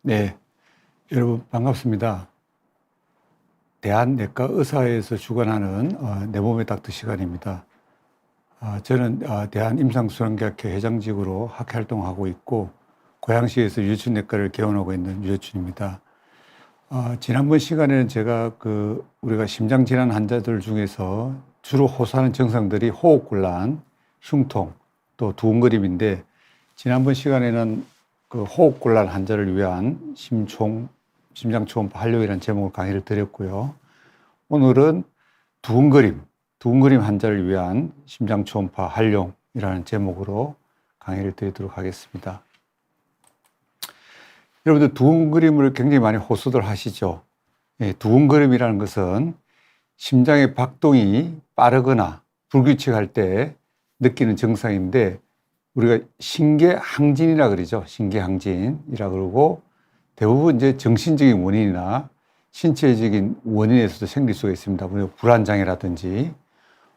네, 여러분 반갑습니다. 대한내과의사회에서 주관하는 내 몸의 닥터 시간입니다. 저는 대한임상순환계학회 회장직으로 학회 활동하고 있고 고양시에서 유해촌내과를 개원하고 있는 유해춘입니다. 지난번 시간에는 제가 우리가 심장질환 환자들 중에서 주로 호소하는 증상들이 호흡곤란, 흉통, 또 두근거림인데 지난번 시간에는 그 호흡곤란 환자를 위한 심장 초음파 활용이라는 제목을 강의를 드렸고요. 오늘은 두근거림 환자를 위한 심장 초음파 활용이라는 제목으로 강의를 드리도록 하겠습니다. 여러분들 두근거림을 굉장히 많이 호소들 하시죠. 두근거림이라는 것은 심장의 박동이 빠르거나 불규칙할 때 느끼는 증상인데 우리가 신계항진이라 그러죠. 신계항진이라 그러고 대부분 이제 정신적인 원인이나 신체적인 원인에서도 생길 수가 있습니다. 우리가 불안장애라든지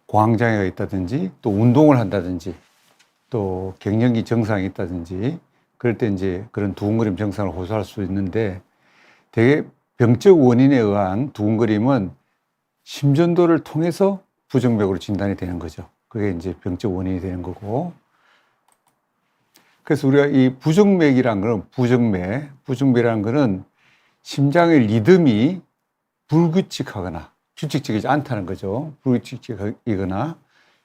공황장애가 있다든지 또 운동을 한다든지 또 갱년기 증상이 있다든지 그럴 때 이제 그런 두근거림 증상을 호소할 수 있는데 되게 병적 원인에 의한 두근거림은 심전도를 통해서 부정맥으로 진단이 되는 거죠. 그게 이제 병적 원인이 되는 거고. 그래서 우리가 이 부정맥이라는 거는 부정맥이라는 거는 심장의 리듬이 불규칙하거나 규칙적이지 않다는 거죠. 불규칙이거나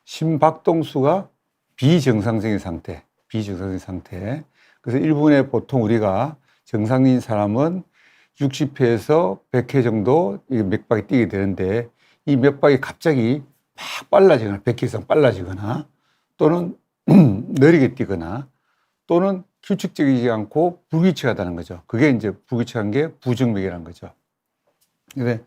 심박동수가 비정상적인 상태. 그래서 일본에 보통 우리가 정상인 사람은 60회에서 100회 정도 맥박이 뛰게 되는데 이 맥박이 갑자기 막 빨라지거나 100회 이상 빨라지거나 또는 느리게 뛰거나 또는 규칙적이지 않고 불규칙하다는 거죠. 그게 이제 불규칙한 게 부정맥이라는 거죠. 근데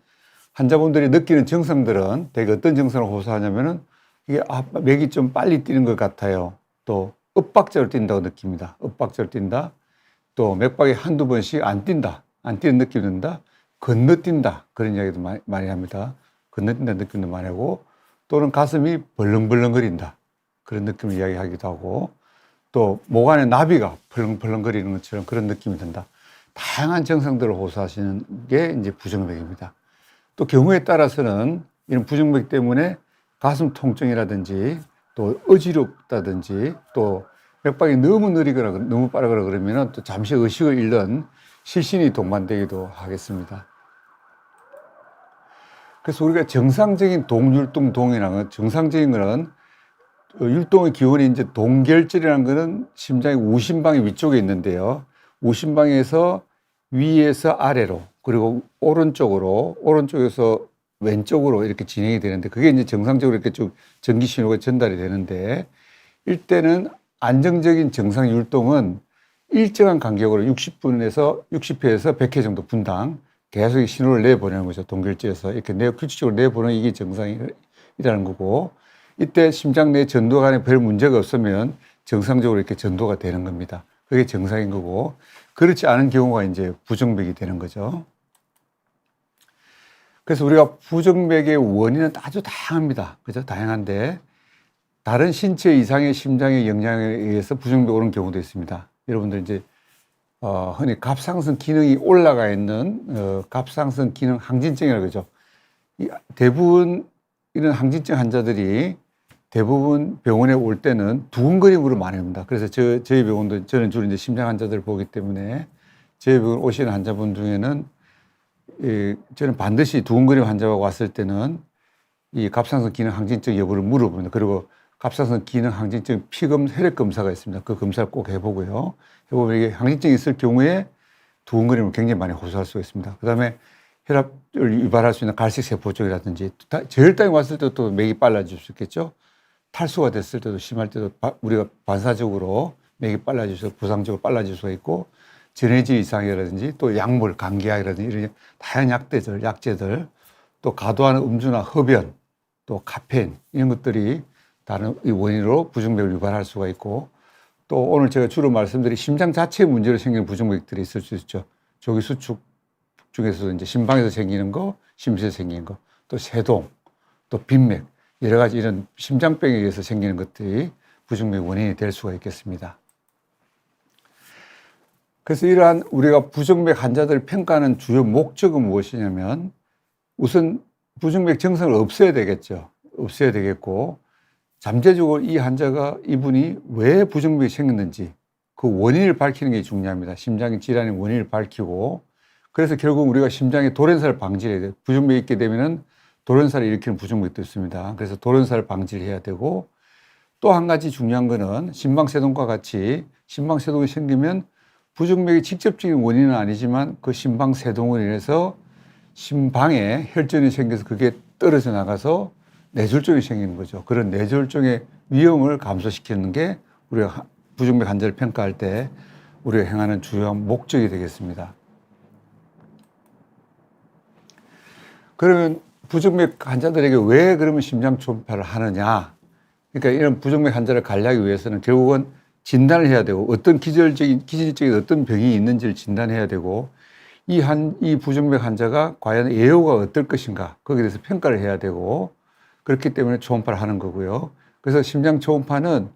환자분들이 느끼는 증상들은 대개 어떤 증상을 호소하냐면은 이게 맥이 좀 빨리 뛰는 것 같아요. 또 엇박자로 뛴다고 느낍니다. 엇박자로 뛴다. 또 맥박이 한두 번씩 안 뛴다. 안 뛰는 느낌이 든다. 건너뛴다. 그런 이야기도 많이 합니다. 건너뛴다는 느낌도 많이 하고 또는 가슴이 벌렁벌렁거린다. 그런 느낌을 이야기하기도 하고 또 목 안에 나비가 벌렁벌렁거리는 것처럼 그런 느낌이 든다. 다양한 증상들을 호소하시는 게 이제 부정맥입니다. 또 경우에 따라서는 이런 부정맥 때문에 가슴 통증이라든지 또 어지럽다든지 또 맥박이 너무 느리거나 너무 빠르거나 그러면은 또 잠시 의식을 잃는 실신이 동반되기도 하겠습니다. 그래서 우리가 정상적인 동율동동이라는 건 정상적인 거는 율동의 기원이 이제 동결절이라는 거는 심장의 우심방이 위쪽에 있는데요. 우심방에서 위에서 아래로 그리고 오른쪽에서 왼쪽으로 이렇게 진행이 되는데 그게 이제 정상적으로 이렇게 쭉 전기 신호가 전달이 되는데 이때는 안정적인 정상 율동은 일정한 간격으로 60회에서 100회 정도 분당 계속 신호를 내보내는 거죠. 동결지에서 이렇게 규칙적으로 내보내는 이게 정상이라는 거고 이때 심장 내 전도 간에 별 문제가 없으면 정상적으로 이렇게 전도가 되는 겁니다. 그게 정상인 거고 그렇지 않은 경우가 이제 부정맥이 되는 거죠. 그래서 우리가 부정맥의 원인은 아주 다양합니다. 그죠? 다양한데 다른 신체 이상의 심장의 영향에 의해서 부정맥이 오는 경우도 있습니다. 여러분들 이제 흔히 갑상선 기능이 올라가 있는 갑상선 기능 항진증이라고 그러죠. 대부분 이런 항진증 환자들이 대부분 병원에 올 때는 두근거림으로 많이 옵니다. 그래서 저희 병원도 저는 주로 이제 심장 환자들을 보기 때문에 저희 병원 오시는 환자분 중에는 저는 반드시 두근거림 환자가 왔을 때는 이 갑상선 기능 항진증 여부를 물어봅니다. 그리고 갑상선 기능 항진증 피검 혈액 검사가 있습니다. 그 검사를 꼭 해보고요. 해보면 이게 항진증이 있을 경우에 두근거림을 굉장히 많이 호소할 수가 있습니다. 그다음에 혈압을 유발할 수 있는 갈색 세포증이라든지 저혈당이 왔을 때도 또 맥이 빨라질 수 있겠죠. 탈수가 됐을 때도 심할 때도 우리가 반사적으로 맥이 빨라질 수, 부상적으로 빨라질 수가 있고 전해질 이상이라든지 또 약물, 감기약이라든지 이런 다양한 약제들 또 과도한 음주나 흡연 또 카페인 이런 것들이 다른 원인으로 부정맥을 유발할 수가 있고 또 오늘 제가 주로 말씀드린 심장 자체의 문제로 생기는 부정맥들이 있을 수 있죠. 조기 수축 중에서도 이제 심방에서 생기는 거, 심수에서 생기는 거, 또 세동, 또 빈맥 여러 가지 이런 심장병에 의해서 생기는 것들이 부정맥 원인이 될 수가 있겠습니다. 그래서 이러한 우리가 부정맥 환자들을 평가하는 주요 목적은 무엇이냐면 우선 부정맥 증상을 없애야 되겠죠. 없애야 되겠고 잠재적으로 이 환자가 이분이 왜 부정맥이 생겼는지 그 원인을 밝히는 게 중요합니다. 심장 질환의 원인을 밝히고 그래서 결국 우리가 심장에 돌연사를 방지해야 돼요. 부정맥이 있게 되면은 돌연사를 일으키는 부정맥도 있습니다. 그래서 돌연사를 방지를 해야 되고 또 한 가지 중요한 거는 심방세동과 같이 심방세동이 생기면 부정맥의 직접적인 원인은 아니지만 그 심방세동으로 인해서 심방에 혈전이 생겨서 그게 떨어져 나가서 뇌졸중이 생기는 거죠. 그런 뇌졸중의 위험을 감소시키는 게 우리가 부정맥 환자를 평가할 때 우리가 행하는 주요한 목적이 되겠습니다. 그러면 부정맥 환자들에게 왜 그러면 심장 초음파를 하느냐? 그러니까 이런 부정맥 환자를 관리하기 위해서는 결국은 진단을 해야 되고 어떤 기질적인 어떤 병이 있는지를 진단해야 되고 이 부정맥 환자가 과연 예후가 어떨 것인가 거기에 대해서 평가를 해야 되고 그렇기 때문에 초음파를 하는 거고요. 그래서 심장 초음파는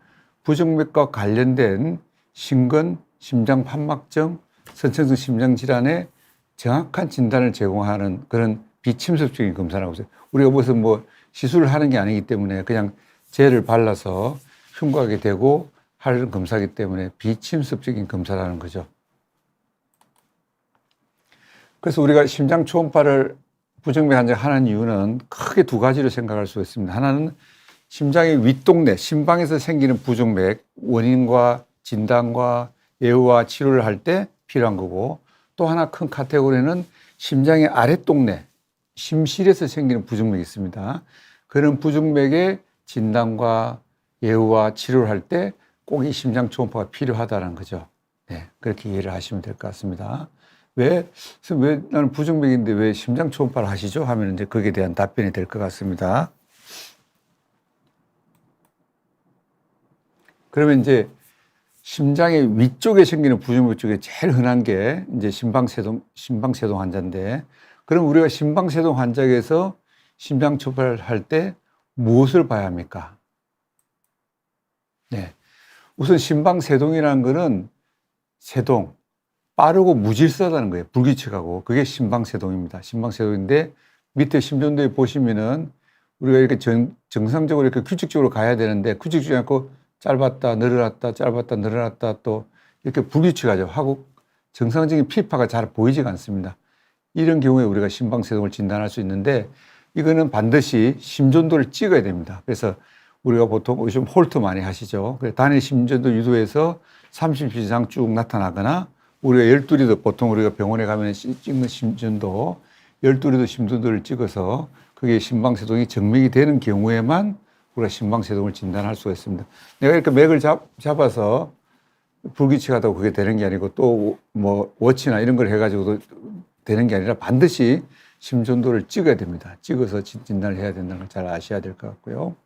부정맥과 관련된 심근, 심장 판막증, 선천성 심장 질환의 정확한 진단을 제공하는 그런 비침습적인 검사라고 해요. 우리가 무슨 뭐 시술을 하는 게 아니기 때문에 그냥 젤을 발라서 흉곽에 대고 하는 검사이기 때문에 비침습적인 검사라는 거죠. 그래서 우리가 심장 초음파를 부정맥 환자가 하는 이유는 크게 두 가지로 생각할 수 있습니다. 하나는 심장의 윗동네, 심방에서 생기는 부정맥 원인과 진단과 예후와 치료를 할 때 필요한 거고 또 하나 큰 카테고리는 심장의 아랫동네, 심실에서 생기는 부정맥이 있습니다. 그런 부정맥의 진단과 예후와 치료를 할 때 꼭 이 심장 초음파가 필요하다는 거죠. 네, 그렇게 이해를 하시면 될 것 같습니다. 왜 나는 부정맥인데 왜 심장 초음파를 하시죠? 하면 이제 거기에 대한 답변이 될 것 같습니다. 그러면 이제 심장의 위쪽에 생기는 부정맥 중에 제일 흔한 게 이제 심방세동 환자인데 그럼 우리가 심방세동 환자에서 심장 초음파를 할 때 무엇을 봐야 합니까? 네. 우선 심방세동이라는 거는 세동, 빠르고 무질서하다는 거예요. 불규칙하고. 그게 심방세동입니다. 심방세동인데 밑에 심전도에 보시면은 우리가 이렇게 정상적으로 이렇게 규칙적으로 가야 되는데 규칙적이지 않고 짧았다, 늘어났다, 짧았다, 늘어났다 또 이렇게 불규칙하죠. 하고 정상적인 피파가 잘 보이지가 않습니다. 이런 경우에 우리가 심방세동을 진단할 수 있는데 이거는 반드시 심전도를 찍어야 됩니다. 그래서 우리가 보통 요즘 홀트 많이 하시죠. 그래서 단일 심전도 유도에서 30초 이상 쭉 나타나거나 우리가 열두리도 보통 우리가 병원에 가면 찍는 심전도 열두리도 심전도를 찍어서 그게 심방세동이 정맥이 되는 경우에만 우리가 심방세동을 진단할 수가 있습니다. 내가 이렇게 맥을 잡아서 불규칙하다고 그게 되는 게 아니고 또 뭐 워치나 이런 걸 해가지고도 되는 게 아니라 반드시 심전도를 찍어야 됩니다. 찍어서 진단을 해야 된다는 걸 잘 아셔야 될 것 같고요.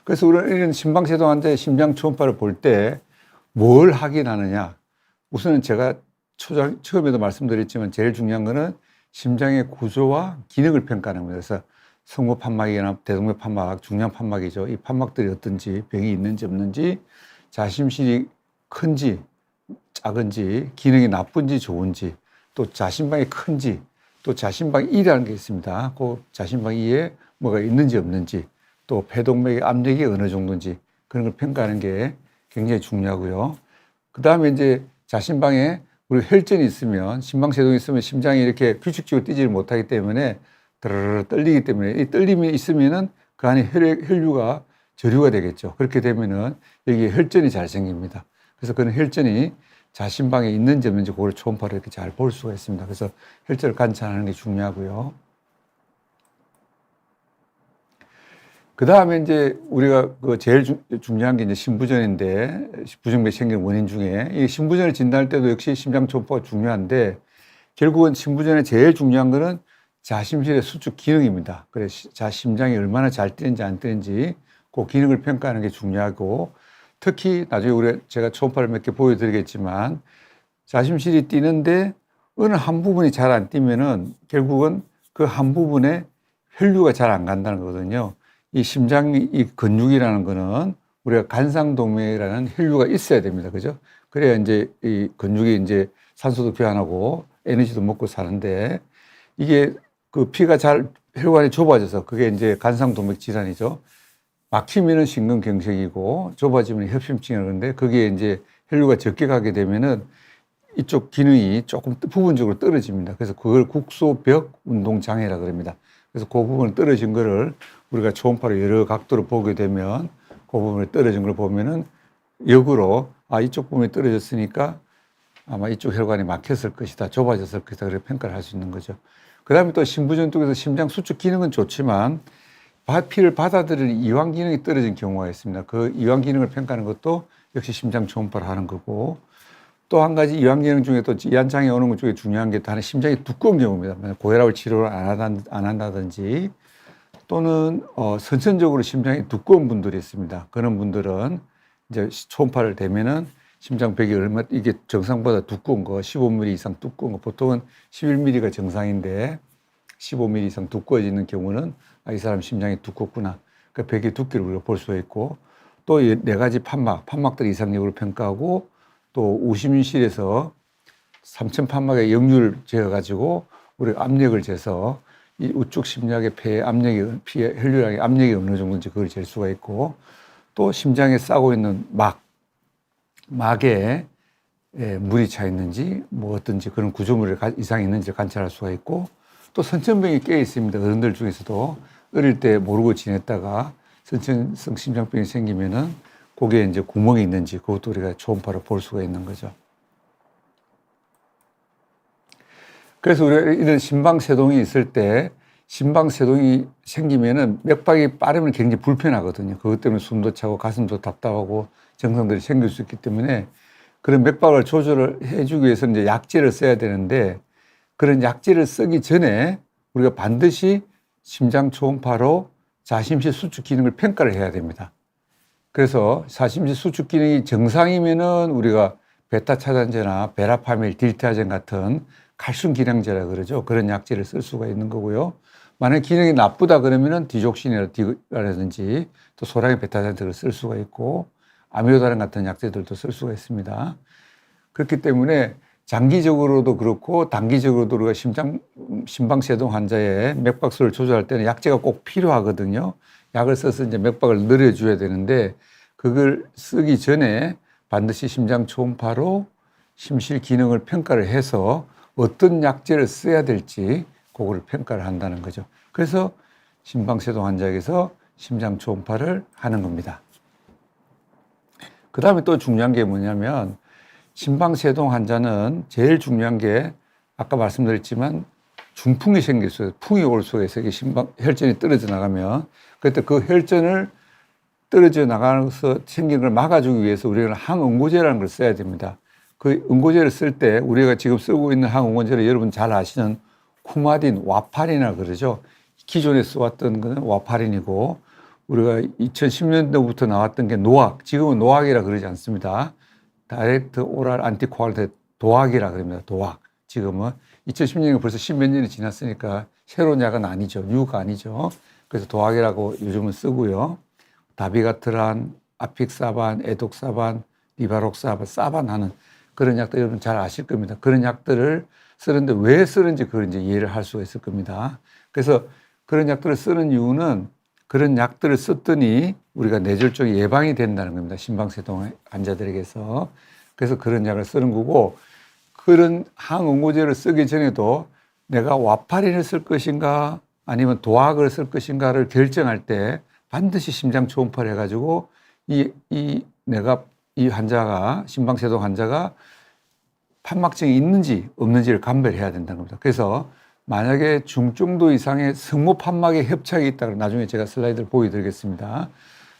그래서 우리는 이런 심방세동 환자의 심장 초음파를 볼 때 뭘 확인하느냐. 우선은 제가 처음에도 말씀드렸지만 제일 중요한 거는 심장의 구조와 기능을 평가하는 겁니다. 그래서 성모 판막이나 대동맥 판막, 중량 판막이죠. 이 판막들이 어떤지, 병이 있는지 없는지, 자심실이 큰지, 작은지, 기능이 나쁜지 좋은지, 또 자심방이 큰지, 또 자심방 2라는 게 있습니다. 그 자심방 2에 뭐가 있는지 없는지, 또 폐동맥의 압력이 어느 정도인지 그런 걸 평가하는 게 굉장히 중요하고요. 그 다음에 이제 자심방에 우리 혈전이 있으면 심방세동이 있으면 심장이 이렇게 규칙적으로 뛰지를 못하기 때문에 드르르 떨리기 때문에 이 떨림이 있으면은 그 안에 혈류가 저류가 되겠죠. 그렇게 되면은 여기에 혈전이 잘 생깁니다. 그래서 그런 혈전이 자심방에 있는지 없는지 그걸 초음파로 이렇게 잘 볼 수가 있습니다. 그래서 혈전을 관찰하는 게 중요하고요. 그 다음에 이제 우리가 그 제일 중요한 게 이제 심부전인데 부정맥이 생기는 원인 중에 이 심부전을 진단할 때도 역시 심장 초음파가 중요한데 결국은 심부전에 제일 중요한 거는 자심실의 수축 기능입니다. 그래서 심장이 얼마나 잘 뛰는지 안 뛰는지 그 기능을 평가하는 게 중요하고 특히 나중에 제가 초음파를 몇 개 보여드리겠지만 자심실이 뛰는데 어느 한 부분이 잘 안 뛰면은 결국은 그 한 부분에 혈류가 잘 안 간다는 거거든요. 이 심장 이 근육이라는 거는 우리가 간상동맥이라는 혈류가 있어야 됩니다. 그죠? 그래야 이제 이 근육이 이제 산소도 교환하고 에너지도 먹고 사는데 이게 그 피가 잘 혈관이 좁아져서 그게 이제 간상동맥 질환이죠. 막히면은 심근경색이고 좁아지면 협심증이라고 하는데 그게 이제 혈류가 적게 가게 되면은 이쪽 기능이 조금 부분적으로 떨어집니다. 그래서 그걸 국소벽 운동 장애라 그럽니다. 그래서 그 부분 떨어진 거를 우리가 초음파로 여러 각도로 보게 되면 그 부분에 떨어진 걸 보면은 역으로 이쪽 부분이 떨어졌으니까 아마 이쪽 혈관이 막혔을 것이다, 좁아졌을 것이다, 그렇게 평가를 할 수 있는 거죠. 그 다음에 또 신부전 쪽에서 심장 수축 기능은 좋지만 피를 받아들일 이완 기능이 떨어진 경우가 있습니다. 그 이완 기능을 평가하는 것도 역시 심장 초음파를 하는 거고 또 한 가지 이완 기능 중에 또 이완 장애 오는 것 중에 중요한 게 다른 심장이 두꺼운 경우입니다. 고혈압을 치료를 안 한다든지 또는 선천적으로 심장이 두꺼운 분들이 있습니다. 그런 분들은 이제 초음파를 대면은 심장벽이 이게 정상보다 두꺼운 거 15mm 이상 두꺼운 거 보통은 11mm가 정상인데 15mm 이상 두꺼워지는 경우는 이 사람 심장이 두껍구나. 그 벽의 두께를 우리가 볼 수가 있고 또 네 가지 판막들 이상력으로 평가하고 또 우심실에서 3천 판막의 역류를 재어가지고 우리가 압력을 재서 이 우측 심장의 폐 압력이 피의 혈류량의 압력이 어느 정도인지 그걸 잴 수가 있고 또 심장에 싸고 있는 막에 물이 차 있는지 뭐 어떤지 그런 구조물 이상이 있는지 관찰할 수가 있고 또 선천병이 꽤 있습니다. 어른들 중에서도 어릴 때 모르고 지냈다가 선천성 심장병이 생기면은 거기에 이제 구멍이 있는지 그것도 우리가 초음파로 볼 수가 있는 거죠. 그래서 우리가 이런 심방세동이 있을 때 심방세동이 생기면은 맥박이 빠르면 굉장히 불편하거든요. 그것 때문에 숨도 차고 가슴도 답답하고 증상들이 생길 수 있기 때문에 그런 맥박을 조절을 해주기 위해서는 이제 약제를 써야 되는데 그런 약제를 쓰기 전에 우리가 반드시 심장 초음파로 자심실 수축 기능을 평가를 해야 됩니다. 그래서 자심실 수축 기능이 정상이면은 우리가 베타 차단제나 베라파밀, 딜티아젠 같은 칼슘 기량제라 그러죠. 그런 약제를 쓸 수가 있는 거고요. 만약 기능이 나쁘다 그러면은 디족신이라든지 또 소량의 베타잔트를 쓸 수가 있고 아미오다린 같은 약제들도 쓸 수가 있습니다. 그렇기 때문에 장기적으로도 그렇고 단기적으로도 우리가 심방세동 환자의 맥박수를 조절할 때는 약제가 꼭 필요하거든요. 약을 써서 이제 맥박을 늘려줘야 되는데 그걸 쓰기 전에 반드시 심장 초음파로 심실 기능을 평가를 해서 어떤 약제를 써야 될지 그거를 평가를 한다는 거죠. 그래서 심방세동 환자에게서 심장 초음파를 하는 겁니다. 그 다음에 또 중요한 게 뭐냐면 심방세동 환자는 제일 중요한 게 아까 말씀드렸지만 중풍이 생길 수 있어요. 풍이 올 수가 있어요. 혈전이 떨어져 나가면. 그때 그 혈전을 떨어져 나가서 생기는 걸 막아주기 위해서 우리가 항응고제라는 걸 써야 됩니다. 그 응고제를 쓸 때 우리가 지금 쓰고 있는 항응고제를 여러분 잘 아시는 쿠마딘, 와파린이라 그러죠. 기존에 써왔던 거는 와파린이고 우리가 2010년도부터 나왔던 게 노악, 지금은 노악이라 그러지 않습니다. 다이렉트 오랄 안티코알트 도악이라 그럽니다. 도악. 지금은 2010년이 벌써 십몇 년이 지났으니까 새로운 약은 아니죠. 뉴가 아니죠. 그래서 도악이라고 요즘은 쓰고요. 다비가트란, 아픽사반, 에독사반, 리바록사반, 사반 하는 그런 약들 여러분 잘 아실 겁니다. 그런 약들을 쓰는데 왜 쓰는지 그걸 이제 이해를 할 수가 있을 겁니다. 그래서 그런 약들을 쓰는 이유는 그런 약들을 썼더니 우리가 뇌졸중이 예방이 된다는 겁니다. 심방세동 환자들에게서. 그래서 그런 약을 쓰는 거고 그런 항응고제를 쓰기 전에도 내가 와파린을 쓸 것인가 아니면 도악을 쓸 것인가를 결정할 때 반드시 심장 초음파를 해가지고 이 환자가 심방세동 환자가 판막증이 있는지 없는지를 감별해야 된다는 겁니다. 그래서 만약에 중정도 이상의 성모 판막에 협착이 있다 그러면 나중에 제가 슬라이드를 보여드리겠습니다.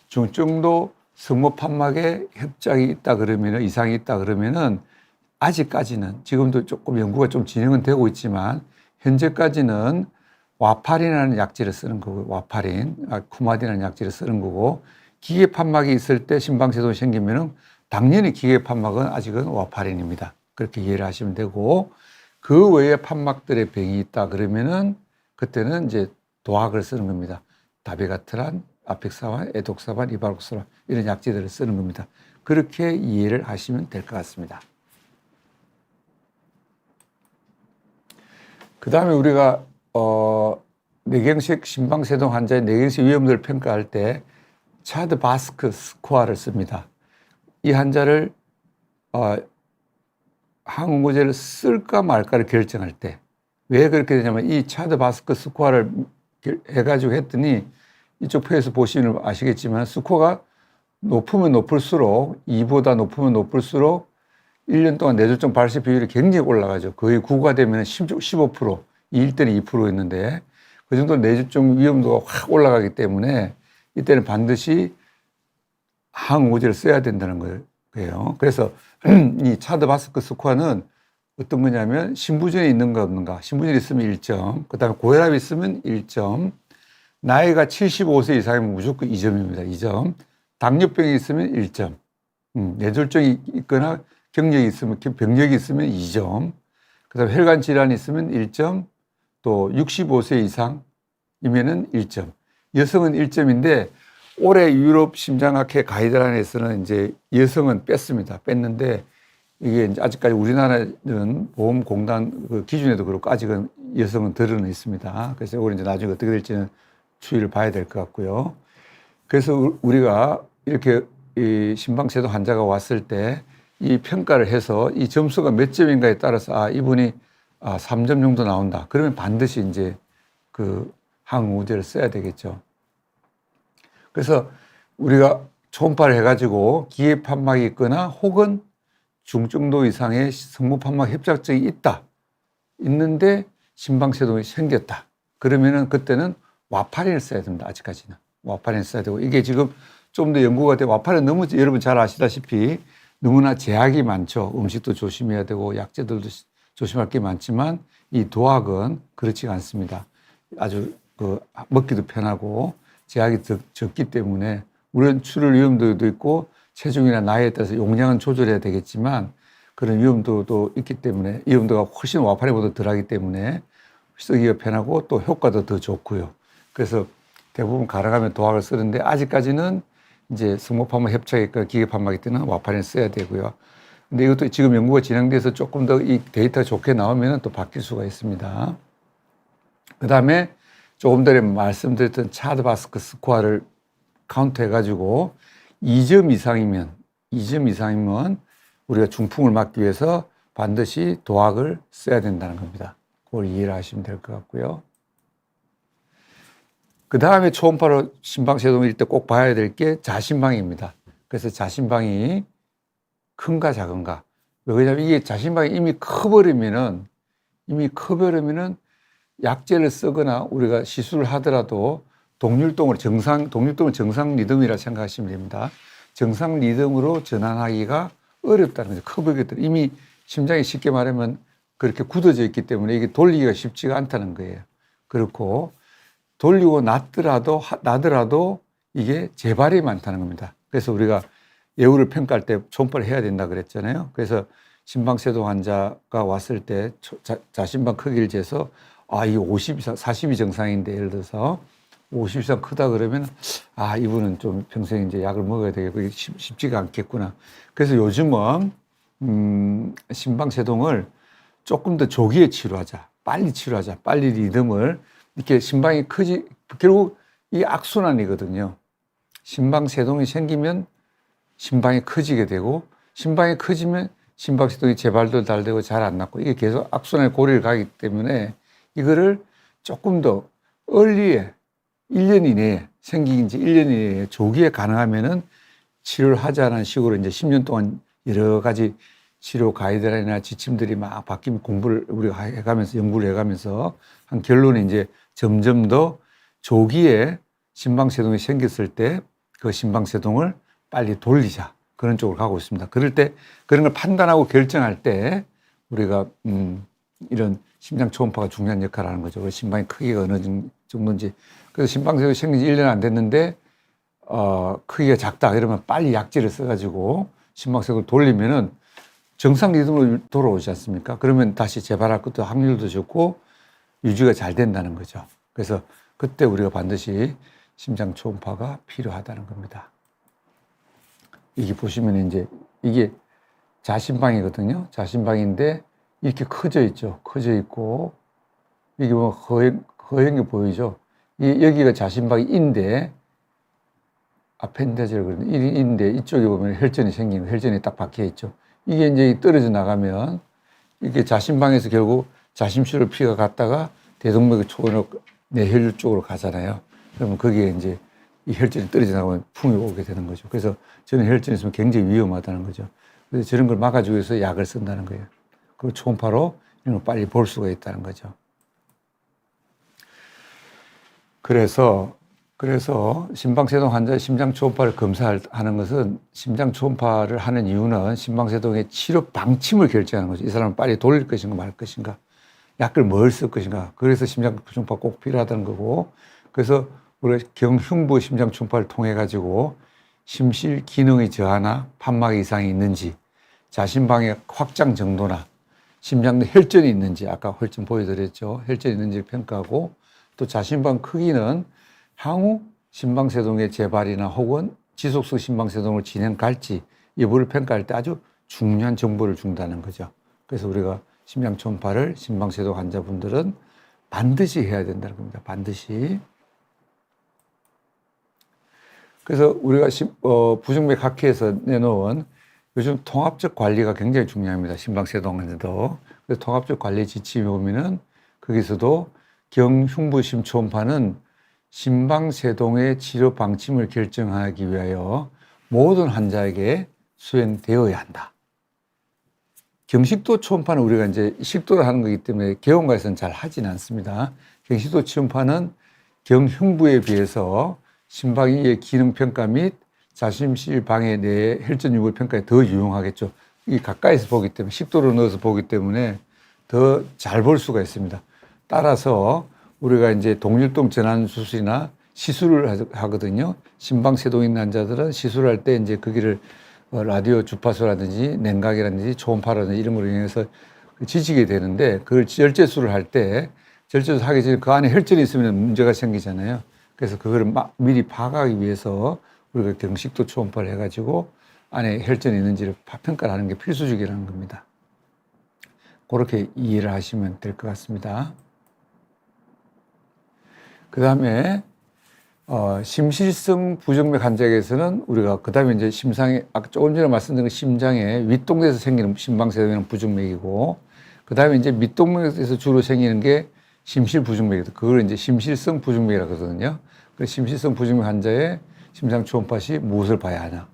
중정도 성모 판막에 협착이 있다 그러면 이상이 있다 그러면은 아직까지는 지금도 조금 연구가 좀 진행은 되고 있지만 현재까지는 와파린이라는 약제를 쓰는 거고 와파린, 쿠마딘이라는 약제를 쓰는 거고 기계 판막이 있을 때 심방세동이 생기면은 당연히 기계 판막은 아직은 와파린입니다. 그렇게 이해를 하시면 되고 그 외에 판막들의 병이 있다 그러면은 그때는 이제 도학을 쓰는 겁니다. 다비가트란, 아픽사반, 에독사반, 이바록사반 이런 약제들을 쓰는 겁니다. 그렇게 이해를 하시면 될 것 같습니다. 그 다음에 우리가 뇌경색 심방세동 환자의 뇌경색 위험도를 평가할 때 차드 바스크 스코어를 씁니다. 이 환자를 항응고제를 쓸까 말까를 결정할 때 왜 그렇게 되냐면 이 차드 바스크 스코어를 해가지고 했더니 이쪽 표에서 보시면 아시겠지만 스코어가 높으면 높을수록 2보다 높으면 높을수록 1년 동안 뇌졸중 발생 비율이 굉장히 올라가죠. 거의 9가 되면 15%, 2일 때는 2%였는데 그 정도 뇌졸중 위험도가 확 올라가기 때문에 이때는 반드시 항우제를 써야 된다는 거예요. 그래서 이 차드 바스크 스코어는 어떤 거냐면 신부전이 있는가 없는가. 신부전이 있으면 1점, 그 다음에 고혈압이 있으면 1점, 나이가 75세 이상이면 무조건 2점입니다. 2점. 당뇨병이 있으면 1점, 뇌졸중이 있거나 병력이 있으면 2점, 그 다음에 혈관 질환이 있으면 1점, 또 65세 이상이면은 1점. 여성은 1점인데 올해 유럽 심장학회 가이드라인에서는 이제 여성은 뺐습니다. 뺐는데 이게 이제 아직까지 우리나라는 보험공단 그 기준에도 그렇고 아직은 여성은 드러나 있습니다. 그래서 이걸 이제 나중에 어떻게 될지는 추이를 봐야 될 것 같고요. 그래서 우리가 이렇게 이 심방세동 환자가 왔을 때 이 평가를 해서 이 점수가 몇 점인가에 따라서 이분이 3점 정도 나온다. 그러면 반드시 이제 그 항우제를 써야 되겠죠. 그래서 우리가 초음파를 해가지고 기계판막이 있거나 혹은 중증도 이상의 성모판막 협착증이 있는데 심방세동이 생겼다. 그러면은 그때는 와파린을 써야 됩니다. 아직까지는. 와파린을 써야 되고 이게 지금 좀 더 연구가 되고 와파린 너무 여러분 잘 아시다시피 너무나 제약이 많죠. 음식도 조심해야 되고 약재들도 조심할 게 많지만 이 도학은 그렇지가 않습니다. 아주 먹기도 편하고 제약이 적기 때문에 물론 출혈 위험도도 있고 체중이나 나이에 따라서 용량은 조절해야 되겠지만 그런 위험도도 있기 때문에 위험도가 훨씬 와파린보다 덜하기 때문에 쓰기가 편하고 또 효과도 더 좋고요. 그래서 대부분 가능하면 도학을 쓰는데 아직까지는 이제 성모판막 협착이 있거나 기계판막이 때는 와파린을 써야 되고요. 근데 이것도 지금 연구가 진행돼서 조금 더 이 데이터가 좋게 나오면 또 바뀔 수가 있습니다. 그 다음에 조금 전에 말씀드렸던 차드 바스크 스코어를 카운트 해가지고 2점 이상이면 우리가 중풍을 막기 위해서 반드시 도학을 써야 된다는 겁니다. 그걸 이해를 하시면 될 것 같고요. 그 다음에 초음파로 심방세동일 때 꼭 봐야 될 게 자심방입니다. 그래서 자심방이 큰가 작은가. 왜냐하면 이게 자심방이 이미 커버리면은 약제를 쓰거나 우리가 시술을 하더라도 동률동을 정상 리듬이라 생각하시면 됩니다. 정상 리듬으로 전환하기가 어렵다는 거죠. 커버기 때문에 이미 심장이 쉽게 말하면 그렇게 굳어져 있기 때문에 이게 돌리기가 쉽지가 않다는 거예요. 그렇고 돌리고 나더라도 이게 재발이 많다는 겁니다. 그래서 우리가 예후를 평가할 때 초음파를 해야 된다 그랬잖아요. 그래서 심방세동 환자가 왔을 때 자심방 크기를 재서 이게 50 이상, 40이 정상인데 예를 들어서 50 이상 크다 그러면 이분은 좀 평생 이제 약을 먹어야 되겠고 쉽지가 않겠구나. 그래서 요즘은 심방세동을 조금 더 조기에 치료하자. 빨리 리듬을 이렇게 심방이 크지 결국 이 악순환이거든요. 심방세동이 생기면 심방이 커지게 되고 심방이 커지면 심방세동이 재발도 잘 되고 잘 안 낫고 이게 계속 악순환의 고리를 가기 때문에 이거를 조금 더 얼리에 1년 이내에 생긴 지 1년 이내에 조기에 가능하면은 치료를 하자는 식으로 이제 10년 동안 여러 가지 치료 가이드라인이나 지침들이 막 바뀌면 공부를 우리가 해가면서 연구를 해가면서 한 결론이 이제 점점 더 조기에 심방세동이 생겼을 때 그 심방세동을 빨리 돌리자. 그런 쪽으로 가고 있습니다. 그럴 때 그런 걸 판단하고 결정할 때 우리가 이런 심장 초음파가 중요한 역할을 하는 거죠. 심방의 크기가 어느 정도인지. 그래서 심방세동이 생긴 지 1년 안 됐는데 크기가 작다. 이러면 빨리 약제를 써가지고 심방세동을 돌리면은 정상 리듬으로 돌아오지 않습니까? 그러면 다시 재발할 것도 확률도 적고 유지가 잘 된다는 거죠. 그래서 그때 우리가 반드시 심장 초음파가 필요하다는 겁니다. 이게 보시면 이제 이게 자심방이거든요. 자심방인데 이렇게 커져 있죠. 커져 있고 이게 뭐 허연 게 보이죠. 여기가 자심방인데 아펜다지라고 그러는데 인데 이쪽에 보면 혈전이 생기는 혈전이 딱 박혀 있죠. 이게 이제 떨어져 나가면 이게 자심방에서 결국 자심실로 피가 갔다가 대동맥의 초원으로 뇌혈류 쪽으로 가잖아요. 그러면 거기에 이제 이 혈전이 떨어져 나가면 풍이 오게 되는 거죠. 그래서 저는 혈전이 있으면 굉장히 위험하다는 거죠. 그래서 저런 걸 막아주기 위해서 약을 쓴다는 거예요. 그리고 초음파로 이런 걸 빨리 볼 수가 있다는 거죠. 그래서 심방세동 환자의 심장 초음파를 검사하는 것은 심장 초음파를 하는 이유는 심방세동의 치료 방침을 결정하는 거죠. 이 사람을 빨리 돌릴 것인가 말 것인가, 약을 뭘 쓸 것인가. 그래서 심장 초음파 꼭 필요하다는 거고, 그래서 우리가 경흉부 심장 초음파를 통해 가지고 심실 기능의 저하나 판막 이상이 있는지, 자심방의 확장 정도나 심장 내 혈전이 있는지, 아까 혈전 보여드렸죠. 혈전이 있는지를 평가하고, 또 자심방 크기는 향후 심방세동의 재발이나 혹은 지속성 심방세동을 진행갈지 여부를 평가할 때 아주 중요한 정보를 준다는 거죠. 그래서 우리가 심장 초음파를 심방세동 환자분들은 반드시 해야 된다는 겁니다. 반드시. 그래서 우리가 부정맥 학회에서 내놓은 요즘 통합적 관리가 굉장히 중요합니다. 심방세동에도. 그래서 통합적 관리 지침에 보면은 거기서도 경흉부심 초음파는 심방세동의 치료 방침을 결정하기 위하여 모든 환자에게 수행되어야 한다. 경식도 초음파는 우리가 이제 식도를 하는 거기 때문에 개원가에서는 잘 하진 않습니다. 경식도 초음파는 경흉부에 비해서 심방의 기능 평가 및 자심실 방해 내 혈전 유무 평가에 더 유용하겠죠. 이 가까이서 보기 때문에 식도로 넣어서 보기 때문에 더 잘 볼 수가 있습니다. 따라서 우리가 이제 동일동 전환 수술이나 시술을 하거든요. 심방세동 있는 환자들은 시술할 때 이제 거기를 라디오 주파수라든지 냉각이라든지 초음파라든지 이런 걸로 인해서 지지게 되는데, 그걸 절제술을 할 때 절제술 하기 전에 그 안에 혈전이 있으면 문제가 생기잖아요. 그래서 그거를 미리 파악하기 위해서 우리가 경식도 초음파를 해가지고 안에 혈전이 있는지를 평가를 하는 게 필수적이라는 겁니다. 그렇게 이해를 하시면 될 것 같습니다. 그 다음에 심실성 부정맥 환자에게서는 우리가 그 다음에 이제 심상에 아까 조금 전에 말씀드린 심장의 윗동맥에서 생기는 심방세동에는 부정맥이고, 그 다음에 이제 밑동맥에서 주로 생기는 게 심실 부정맥이다. 그걸 이제 심실성 부정맥이라고 하거든요. 그 심실성 부정맥 환자의 심장 초음파 시 무엇을 봐야 하냐?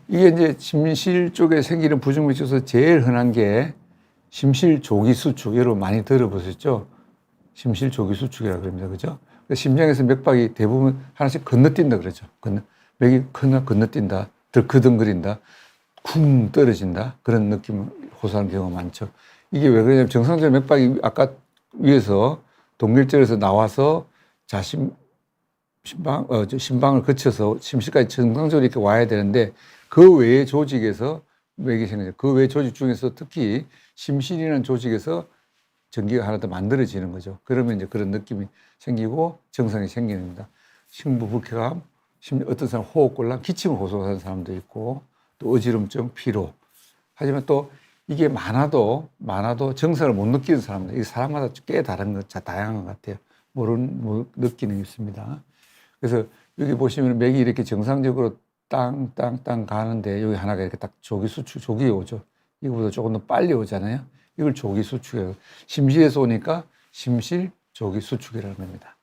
이게 이제 심실 쪽에 생기는 부정맥 중에서 제일 흔한 게 심실 조기 수축. 여러분 많이 들어보셨죠? 심실 조기 수축이라고 그럽니다. 그죠? 심장에서 맥박이 대부분 하나씩 건너뛴다 그러죠. 맥이 건너뛴다, 덜크덩거린다, 쿵 떨어진다, 그런 느낌을 호소하는 경우가 많죠. 이게 왜 그러냐면 정상적인 맥박이 아까 위에서 동결절에서 나와서 심방을 거쳐서 심실까지 정상적으로 이렇게 와야 되는데, 그 외의 조직에서 맥이 생기죠. 그 외의 조직 중에서 특히 심실이라는 조직에서 전기가 하나 더 만들어지는 거죠. 그러면 이제 그런 느낌이 생기고 정상이 생기는 겁니다. 심부불쾌감, 어떤 사람 호흡곤란, 기침을 호소하는 사람도 있고, 또 어지럼증, 피로. 하지만 또 이게 많아도 정상을 못 느끼는 사람들, 이 사람마다 꽤 다른 것, 다양한 것 같아요. 느끼는 게 있습니다. 그래서 여기 보시면 맥이 이렇게 정상적으로 땅땅땅 가는데 여기 하나가 이렇게 딱 조기 오죠. 이거보다 조금 더 빨리 오잖아요. 이걸 조기 수축이에요. 심실에서 오니까 심실 조기 수축이라는 겁니다.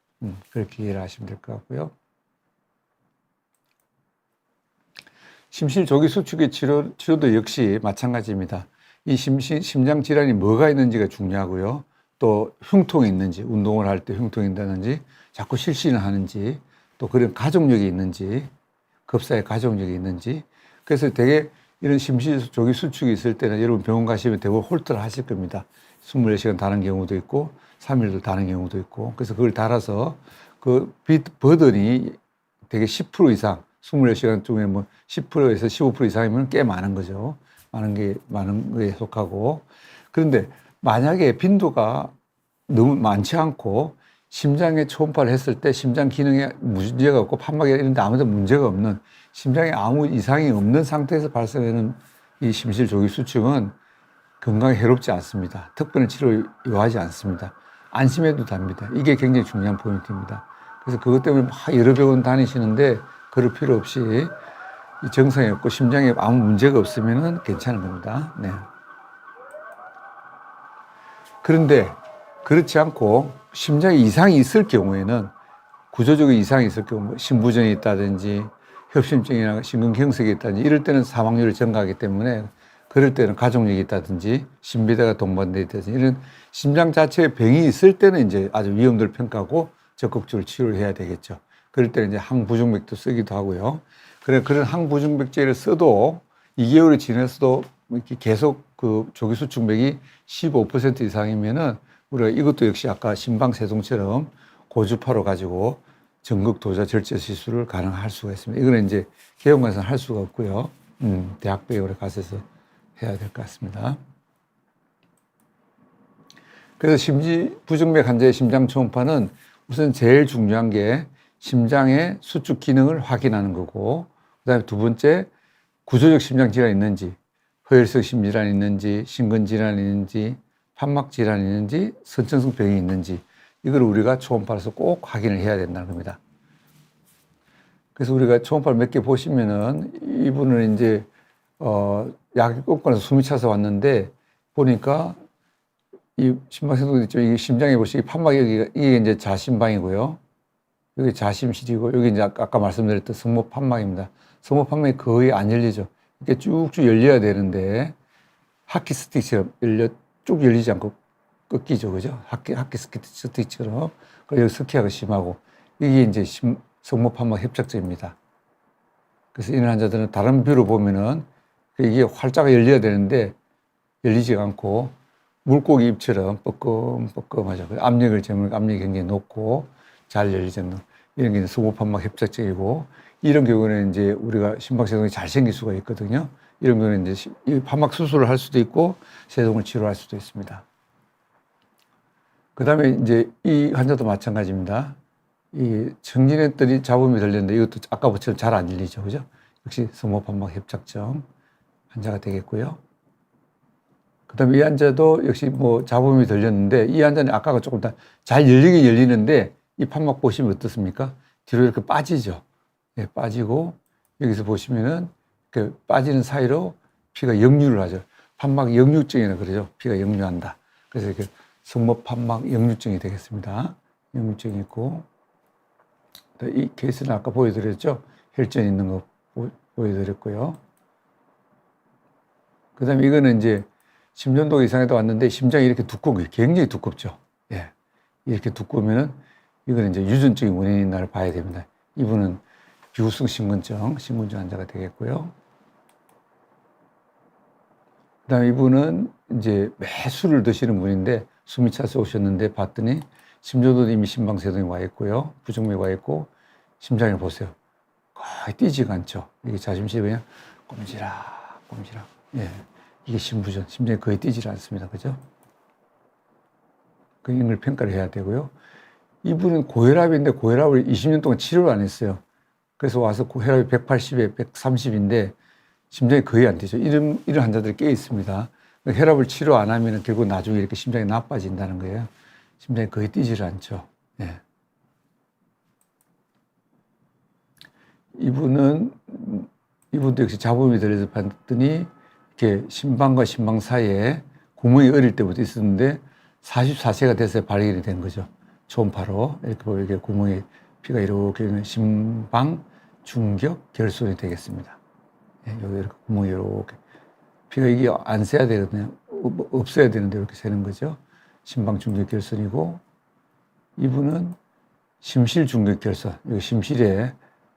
그렇게 이해를 하시면 될 것 같고요. 심실 조기 수축의 치료도 역시 마찬가지입니다. 이 심장 질환이 뭐가 있는지가 중요하고요. 또 흉통이 있는지, 운동을 할 때 흉통이 있다든지, 자꾸 실신을 하는지, 또 그런 가족력이 있는지, 급사의 가족력이 있는지. 그래서 되게 이런 심실 조기 수축이 있을 때는 여러분 병원 가시면 대부분 홀터를 하실 겁니다. 24시간 다는 경우도 있고 3일도 다는 경우도 있고. 그래서 그걸 달아서 그 버든이 되게 10% 이상, 24시간 중에 뭐 10%에서 15% 이상이면 꽤 많은 거죠. 많은 거에 속하고. 그런데 만약에 빈도가 너무 많지 않고 심장에 초음파를 했을 때 심장 기능에 문제가 없고 판막이 이런 데 아무도 문제가 없는, 심장에 아무 이상이 없는 상태에서 발생하는 이 심실 조기 수축은 건강에 해롭지 않습니다. 특별한 치료 요하지 않습니다. 안심해도 됩니다. 이게 굉장히 중요한 포인트입니다. 그래서 그것 때문에 막 여러 병원 다니시는데 그럴 필요 없이 정상이 없고 심장에 아무 문제가 없으면 괜찮은 겁니다. 네. 그런데 그렇지 않고 심장에 이상이 있을 경우에는, 구조적인 이상이 있을 경우, 심부전이 있다든지 협심증이나 심근경색이 있다든지 이럴 때는 사망률이 증가하기 때문에, 그럴 때는 가족력이 있다든지 심비대가 동반돼 있다든지 이런 심장 자체에 병이 있을 때는 이제 아주 위험도를 평가하고 적극적으로 치료를 해야 되겠죠. 그럴 때는 이제 항부정맥도 쓰기도 하고요. 그런 항부정맥제를 써도 2개월이 지났어도 이렇게 계속 그 조기수축맥이 15% 이상이면은 우리가 이것도 역시 아까 심방세동처럼 고주파로 가지고 전극 도자 절제 시술을 가능할 수가 있습니다. 이거는 이제 개원관에서는 할 수가 없고요. 대학병원에 가셔서 해야 될 것 같습니다. 그래서 심지부정맥 환자의 심장 초음파는 우선 제일 중요한 게 심장의 수축 기능을 확인하는 거고, 그다음에 두 번째 구조적 심장 질환이 있는지, 허혈성 심질환이 있는지, 심근 질환이 있는지, 판막 질환이 있는지, 선천성 병이 있는지, 이걸 우리가 초음파로서 꼭 확인을 해야 된다는 겁니다. 그래서 우리가 초음파를 몇 개 보시면은 이분은 이제 약이 끊고 숨이 차서 왔는데 보니까 이 심방세동도 있죠. 이게 심장에 보시기 판막 여기가 이게 이제 자심방이고요. 여기 자심실이고 여기 이제 아까 말씀드렸던 성모 판막입니다. 성모 판막이 거의 안 열리죠. 이렇게 쭉쭉 열려야 되는데 하키 스틱처럼 쭉 열리지 않고 꺾이죠, 그죠? 하키 스틱처럼. 그리고 여기 스키하고 심하고 이게 이제 성모 판막 협착증입니다. 그래서 이런 환자들은 다른 뷰로 보면은 이게 활자가 열려야 되는데 열리지가 않고 물고기 입처럼 뻐끔뻐끔하죠. 압력을 재면 압력이 굉장히 높고 잘 열리지 않는 이런 게 성모판막 협착증이고, 이런 경우는 이제 우리가 심박세동이 잘 생길 수가 있거든요. 이런 경우는 이제 이 판막 수술을 할 수도 있고 세동을 치료할 수도 있습니다. 그 다음에 이제 이 환자도 마찬가지입니다. 이 청진했더니 잡음이 들렸는데 이것도 아까처럼 잘 안 열리죠, 그죠? 역시 성모판막 협착증 환자가 되겠고요. 그 다음에 이 환자도 역시 뭐 잡음이 들렸는데 이 환자는 아까가 조금 더 잘 열리긴 열리는데 이 판막 보시면 어떻습니까? 뒤로 이렇게 빠지죠. 네, 빠지고 여기서 보시면은 그 빠지는 사이로 피가 역류를 하죠. 판막 역류증이라고 그러죠. 피가 역류한다. 그래서 이렇게 성모판막 역류증이 되겠습니다. 역류증이 있고, 이 케이스는 아까 보여드렸죠. 혈전 있는 거 보여드렸고요. 그 다음에 이거는 이제 심전도 이상에도 왔는데 심장이 이렇게 두꺼운 거예요. 굉장히 두껍죠. 예. 이렇게 두꺼우면은 이거는 이제 유전적인 원인인 날 봐야 됩니다. 이분은 비후성 심근증 환자가 되겠고요. 그 다음에 이분은 이제 매 술을 드시는 분인데 숨이 차서 오셨는데 봤더니 심전도도 이미 심방세동이 와 있고요. 부정맥이 와 있고, 심장을 보세요. 거의 뛰지가 않죠. 이게 자심실이 그냥 꼼지락. 예. 이게 심부전, 심장이 거의 뛰질 않습니다. 그죠? 그 이걸 평가를 해야 되고요. 이분은 고혈압인데 고혈압을 20년 동안 치료를 안 했어요. 그래서 와서 고혈압이 180에 130인데 심장이 거의 안 뛰죠. 이런 환자들이 꽤 있습니다. 혈압을 치료 안 하면 결국 나중에 이렇게 심장이 나빠진다는 거예요. 심장이 거의 뛰질 않죠. 예. 이분도 역시 잡음이 들려서 봤더니 이렇게 심방과 심방 사이에 구멍이 어릴 때부터 있었는데 44세가 돼서 발견이 된 거죠. 초음파로 이렇게 보면 이게 구멍이 피가 이렇게 심방 중격 결손이 되겠습니다. 예, 여기 이렇게 구멍이 이렇게 피가 이게 안 새야 되거든요. 없어야 되는데 이렇게 새는 거죠. 심방 중격 결손이고, 이분은 심실 중격 결손, 여기 심실에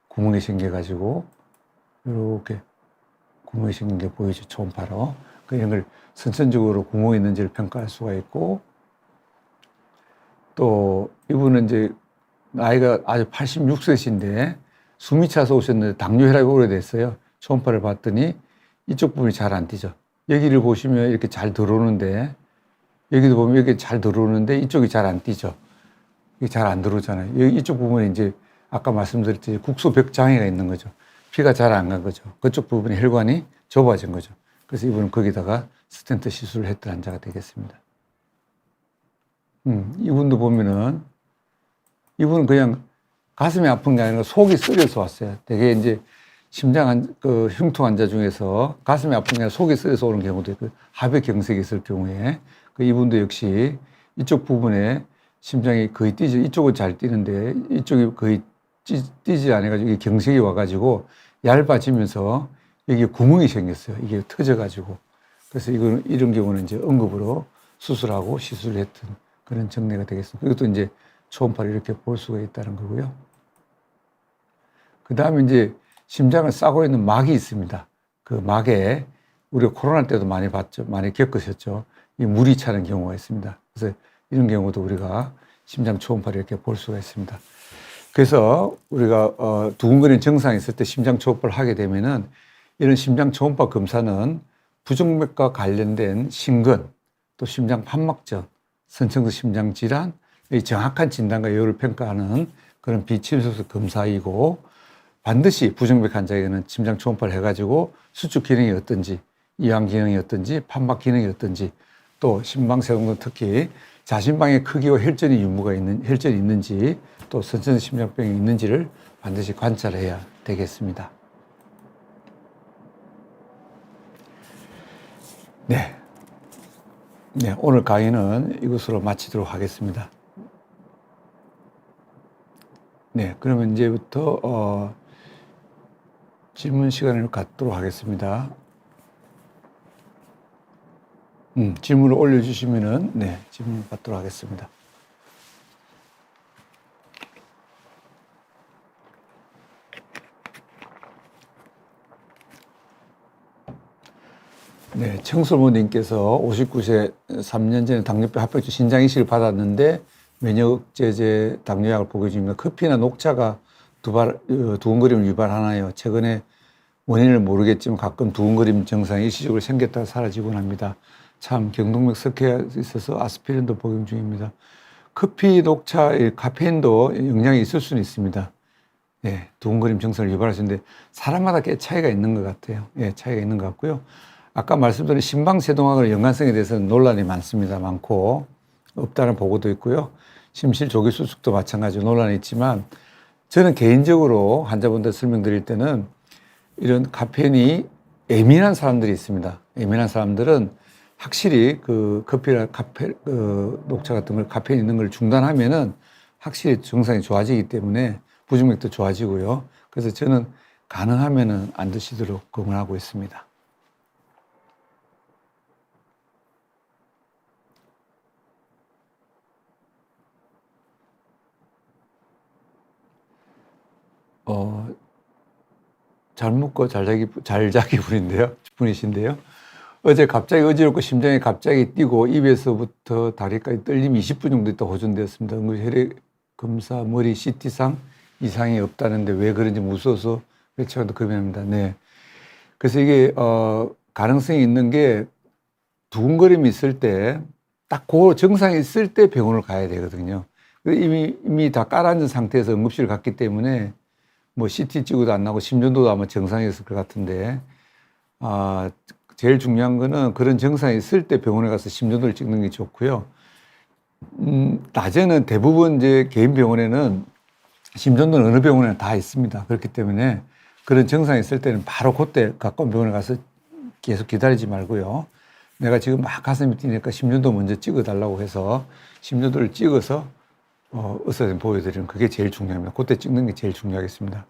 구멍이 생겨가지고 이렇게 구멍이 생긴 게 보이죠, 초음파로. 이런 걸 선천적으로 구멍이 있는지를 평가할 수가 있고, 또 이분은 이제 나이가 아주 86세신데 숨이 차서 오셨는데 당뇨 혈압이 오래됐어요. 초음파를 봤더니 이쪽 부분이 잘 안 뛰죠. 여기를 보시면 이렇게 잘 들어오는데, 여기도 보면 이렇게 잘 들어오는데 이쪽이 잘 안 뛰죠. 이게 잘 안 들어오잖아요. 이쪽 부분에 이제 아까 말씀드렸듯이 국소벽 장애가 있는 거죠. 피가 잘 안 간 거죠. 그쪽 부분에 혈관이 좁아진 거죠. 그래서 이분은 거기다가 스텐트 시술을 했던 환자가 되겠습니다. 이분도 보면은 이분은 그냥 가슴이 아픈 게 아니라 속이 쓰려서 왔어요. 되게 이제 흉통 환자 중에서 가슴이 아픈 게 아니라 속이 쓰려서 오는 경우도 있고, 하백경색이 있을 경우에 이분도 역시 이쪽 부분에 심장이 거의 뛰지, 이쪽은 잘 뛰는데 이쪽이 거의 뛰지 않아가지고 경색이 와가지고 얇아지면서 여기 구멍이 생겼어요. 이게 터져가지고. 그래서 이런 경우는 이제 응급으로 수술하고 시술을 했던 그런 정례가 되겠습니다. 이것도 이제 초음파를 이렇게 볼 수가 있다는 거고요. 그 다음에 이제 심장을 싸고 있는 막이 있습니다. 그 막에 우리가 코로나 때도 많이 봤죠. 많이 겪으셨죠. 이 물이 차는 경우가 있습니다. 그래서 이런 경우도 우리가 심장 초음파를 이렇게 볼 수가 있습니다. 그래서 우리가 두근거리는 증상이 있을 때 심장 초음파를 하게 되면은 이런 심장 초음파 검사는 부정맥과 관련된 심근, 또 심장 판막증, 선천성 심장 질환, 이 정확한 진단과 여부를 평가하는 그런 비침수술 검사이고, 반드시 부정맥 환자에게는 심장 초음파를 해가지고 수축 기능이 어떤지, 이완 기능이 어떤지, 판막 기능이 어떤지, 또 심방세동등 특히 자심방의 크기와 혈전이 있는지, 또 선천성 심장병이 있는지를 반드시 관찰해야 되겠습니다. 네. 네, 오늘 강의는 이것으로 마치도록 하겠습니다. 네, 그러면 이제부터 질문 시간을 갖도록 하겠습니다. 질문을 올려주시면은 네, 질문 받도록 하겠습니다. 네, 청솔모님께서 59세 3년 전에 당뇨병 합병증 신장 이식을 받았는데 면역제제 당뇨약을 복용 중입니다. 커피나 녹차가 두근거림을 유발하나요? 최근에 원인을 모르겠지만 가끔 두근거림 증상이 일시적으로 생겼다가 사라지곤 합니다. 참 경동맥 석회가 있어서 아스피린도 복용 중입니다. 커피, 녹차, 카페인도 영향이 있을 수는 있습니다. 예, 두근거림 증상을 유발할 수 있는데 사람마다 꽤 차이가 있는 것 같아요. 예, 차이가 있는 것 같고요. 아까 말씀드린 심방세동학의 연관성에 대해서는 논란이 많고 없다는 보고도 있고요. 심실조기수축도 마찬가지로 논란이 있지만 저는 개인적으로 환자분들 설명드릴 때는 이런 카페인이 예민한 사람들이 있습니다. 예민한 사람들은 확실히 그 커피나 녹차 같은 걸 카페인 있는 걸 중단하면은 확실히 증상이 좋아지기 때문에 부정맥도 좋아지고요. 그래서 저는 가능하면은 안 드시도록 권하고 있습니다. 잘 묵고 잘 자기 분이신데요. 어제 갑자기 어지럽고 심장이 갑자기 뛰고 입에서부터 다리까지 떨림이 20분 정도 있다 호전되었습니다. 혈액 검사, 머리 CT상 이상이 없다는데 왜 그런지 무서워서 외쳐도 겁이 납니다. 네. 그래서 이게 가능성이 있는 게 두근거림이 있을 때 딱 그 증상이 있을 때 병원을 가야 되거든요. 이미 다 깔아앉은 상태에서 응급실을 갔기 때문에 뭐 CT 찍어도 안 나고 심전도도 아마 정상이었을 것 같은데, 제일 중요한 거는 그런 증상이 있을 때 병원에 가서 심전도를 찍는 게 좋고요. 낮에는 대부분 이제 개인 병원에는 심전도는 어느 병원에나 다 있습니다. 그렇기 때문에 그런 증상이 있을 때는 바로 그때 가까운 병원에 가서 계속 기다리지 말고요. 내가 지금 막 가슴이 뛰니까 심전도 먼저 찍어달라고 해서 심전도를 찍어서 의사한테 보여드리는 그게 제일 중요합니다. 그때 찍는 게 제일 중요하겠습니다.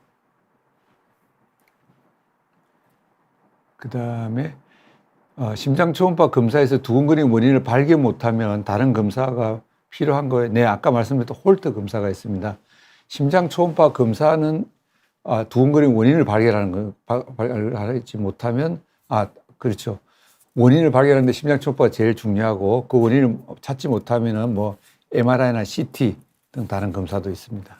그 다음에 심장 초음파 검사에서 두근거림 원인을 발견 못하면 다른 검사가 필요한 거예요. 네, 아까 말씀드렸던 홀터 검사가 있습니다. 심장 초음파 검사는 두근거림 원인을 발견하지 못하면 그렇죠. 원인을 발견하는데 심장 초음파가 제일 중요하고 그 원인을 찾지 못하면은 뭐 MRI나 CT 등 다른 검사도 있습니다.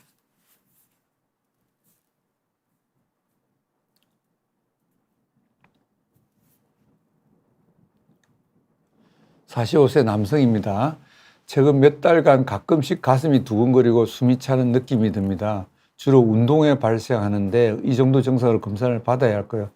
45세 남성입니다. 최근 몇 달간 가끔씩 가슴이 두근거리고 숨이 차는 느낌이 듭니다. 주로 운동에 발생하는데 이 정도 증상으로 검사를 받아야 할 거예요.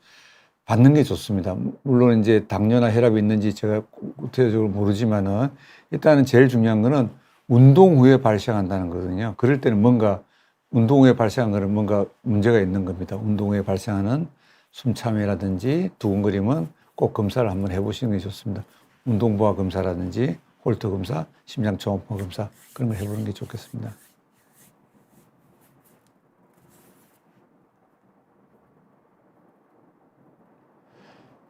받는 게 좋습니다. 물론 이제 당뇨나 혈압이 있는지 제가 구체적으로 모르지만은 일단은 제일 중요한 거는 운동 후에 발생한다는 거거든요. 그럴 때는 뭔가 운동 후에 발생한 거는 뭔가 문제가 있는 겁니다. 운동 후에 발생하는 숨참이라든지 두근거림은 꼭 검사를 한번 해보시는 게 좋습니다. 운동부하 검사라든지 홀터 검사, 심장 초음파 검사 그런 걸 해보는 게 좋겠습니다.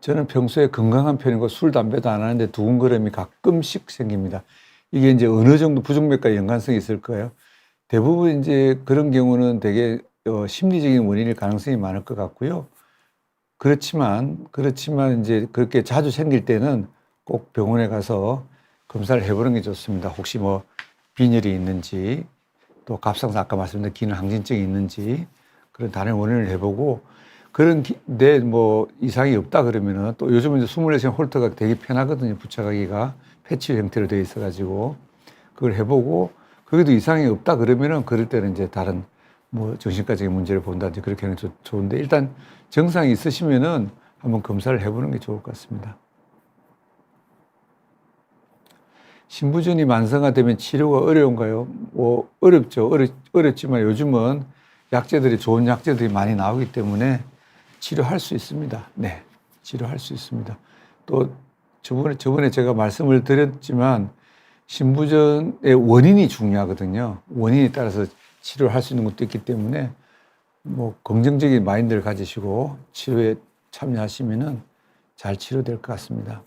저는 평소에 건강한 편이고 술, 담배도 안 하는데 두근거림이 가끔씩 생깁니다. 이게 이제 어느 정도 부정맥과 연관성이 있을 거예요. 대부분 이제 그런 경우는 되게 심리적인 원인일 가능성이 많을 것 같고요. 그렇지만 이제 그렇게 자주 생길 때는 꼭 병원에 가서 검사를 해보는 게 좋습니다. 혹시 뭐 빈혈이 있는지 또 갑상선 아까 말씀드린 기능 항진증이 있는지 그런 다른 원인을 해보고 그런데 뭐 이상이 없다 그러면은 또 요즘은 이제 24시간 홀터가 되게 편하거든요. 부착하기가 패치 형태로 되어 있어가지고 그걸 해보고 거기도 이상이 없다 그러면은 그럴 때는 이제 다른 뭐 정신과적인 문제를 본다든지 그렇게 하는 게 좋은데 일단 증상이 있으시면은 한번 검사를 해보는 게 좋을 것 같습니다. 신부전이 만성화되면 치료가 어려운가요? 뭐 어렵죠. 어렵지만 요즘은 약제들이 좋은 약제들이 많이 나오기 때문에 치료할 수 있습니다. 네, 치료할 수 있습니다. 또 저번에 제가 말씀을 드렸지만 신부전의 원인이 중요하거든요. 원인에 따라서 치료를 할 수 있는 것도 있기 때문에 뭐 긍정적인 마인드를 가지시고 치료에 참여하시면은 잘 치료될 것 같습니다.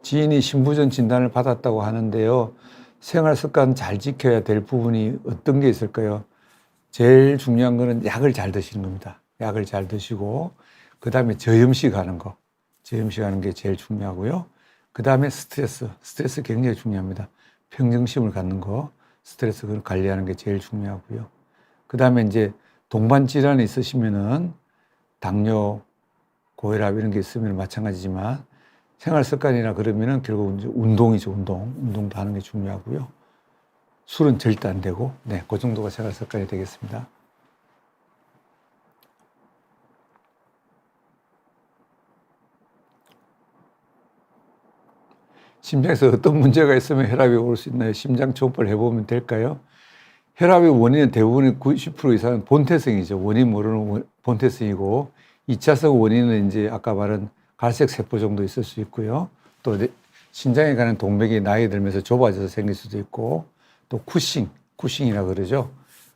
지인이 신부전 진단을 받았다고 하는데요. 생활 습관 잘 지켜야 될 부분이 어떤 게 있을까요? 제일 중요한 거는 약을 잘 드시는 겁니다. 약을 잘 드시고 그다음에 저염식 하는 거. 저염식 하는 게 제일 중요하고요. 그다음에 스트레스 굉장히 중요합니다. 평정심을 갖는 거. 스트레스를 관리하는 게 제일 중요하고요. 그다음에 이제 동반 질환이 있으시면은 당뇨, 고혈압 이런 게 있으면 마찬가지지만 생활 습관이나 그러면은 결국 이제 운동이죠, 운동도 하는 게 중요하고요. 술은 절대 안 되고, 네, 그 정도가 생활 습관이 되겠습니다. 심장에서 어떤 문제가 있으면 혈압이 오를 수 있나요? 심장 초음파를 해보면 될까요? 혈압의 원인은 대부분의 90% 이상은 본태성이죠. 원인 모르는 본태성이고, 2차성 원인은 이제 아까 말한 갈색 세포 정도 있을 수 있고요. 또 신장에 가는 동맥이 나이 들면서 좁아져서 생길 수도 있고, 또 쿠싱이라 그러죠.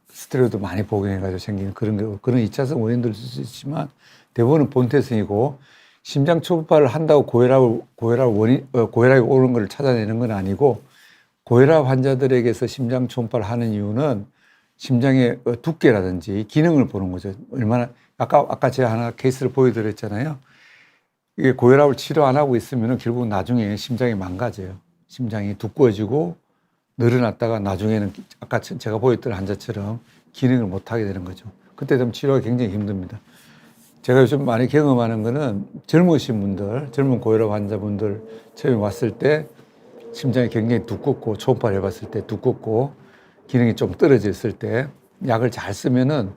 스테로이드 많이 복용해가지고 생기는 그런 2차성 원인도 있을 수 있지만 대부분은 본태성이고 심장 초음파를 한다고 고혈압이 오른 걸 찾아내는 건 아니고 고혈압 환자들에게서 심장 초음파를 하는 이유는 심장의 두께라든지 기능을 보는 거죠. 얼마나 아까 제가 하나 케이스를 보여드렸잖아요. 이게 고혈압을 치료 안 하고 있으면 결국 나중에 심장이 망가져요. 심장이 두꺼워지고 늘어났다가 나중에는 아까 제가 보였던 환자처럼 기능을 못 하게 되는 거죠. 그때 되면 치료가 굉장히 힘듭니다. 제가 요즘 많이 경험하는 거는 젊으신 분들, 젊은 고혈압 환자분들 처음에 왔을 때 심장이 굉장히 두껍고 초음파를 해봤을 때 두껍고 기능이 좀 떨어져 있을 때 약을 잘 쓰면은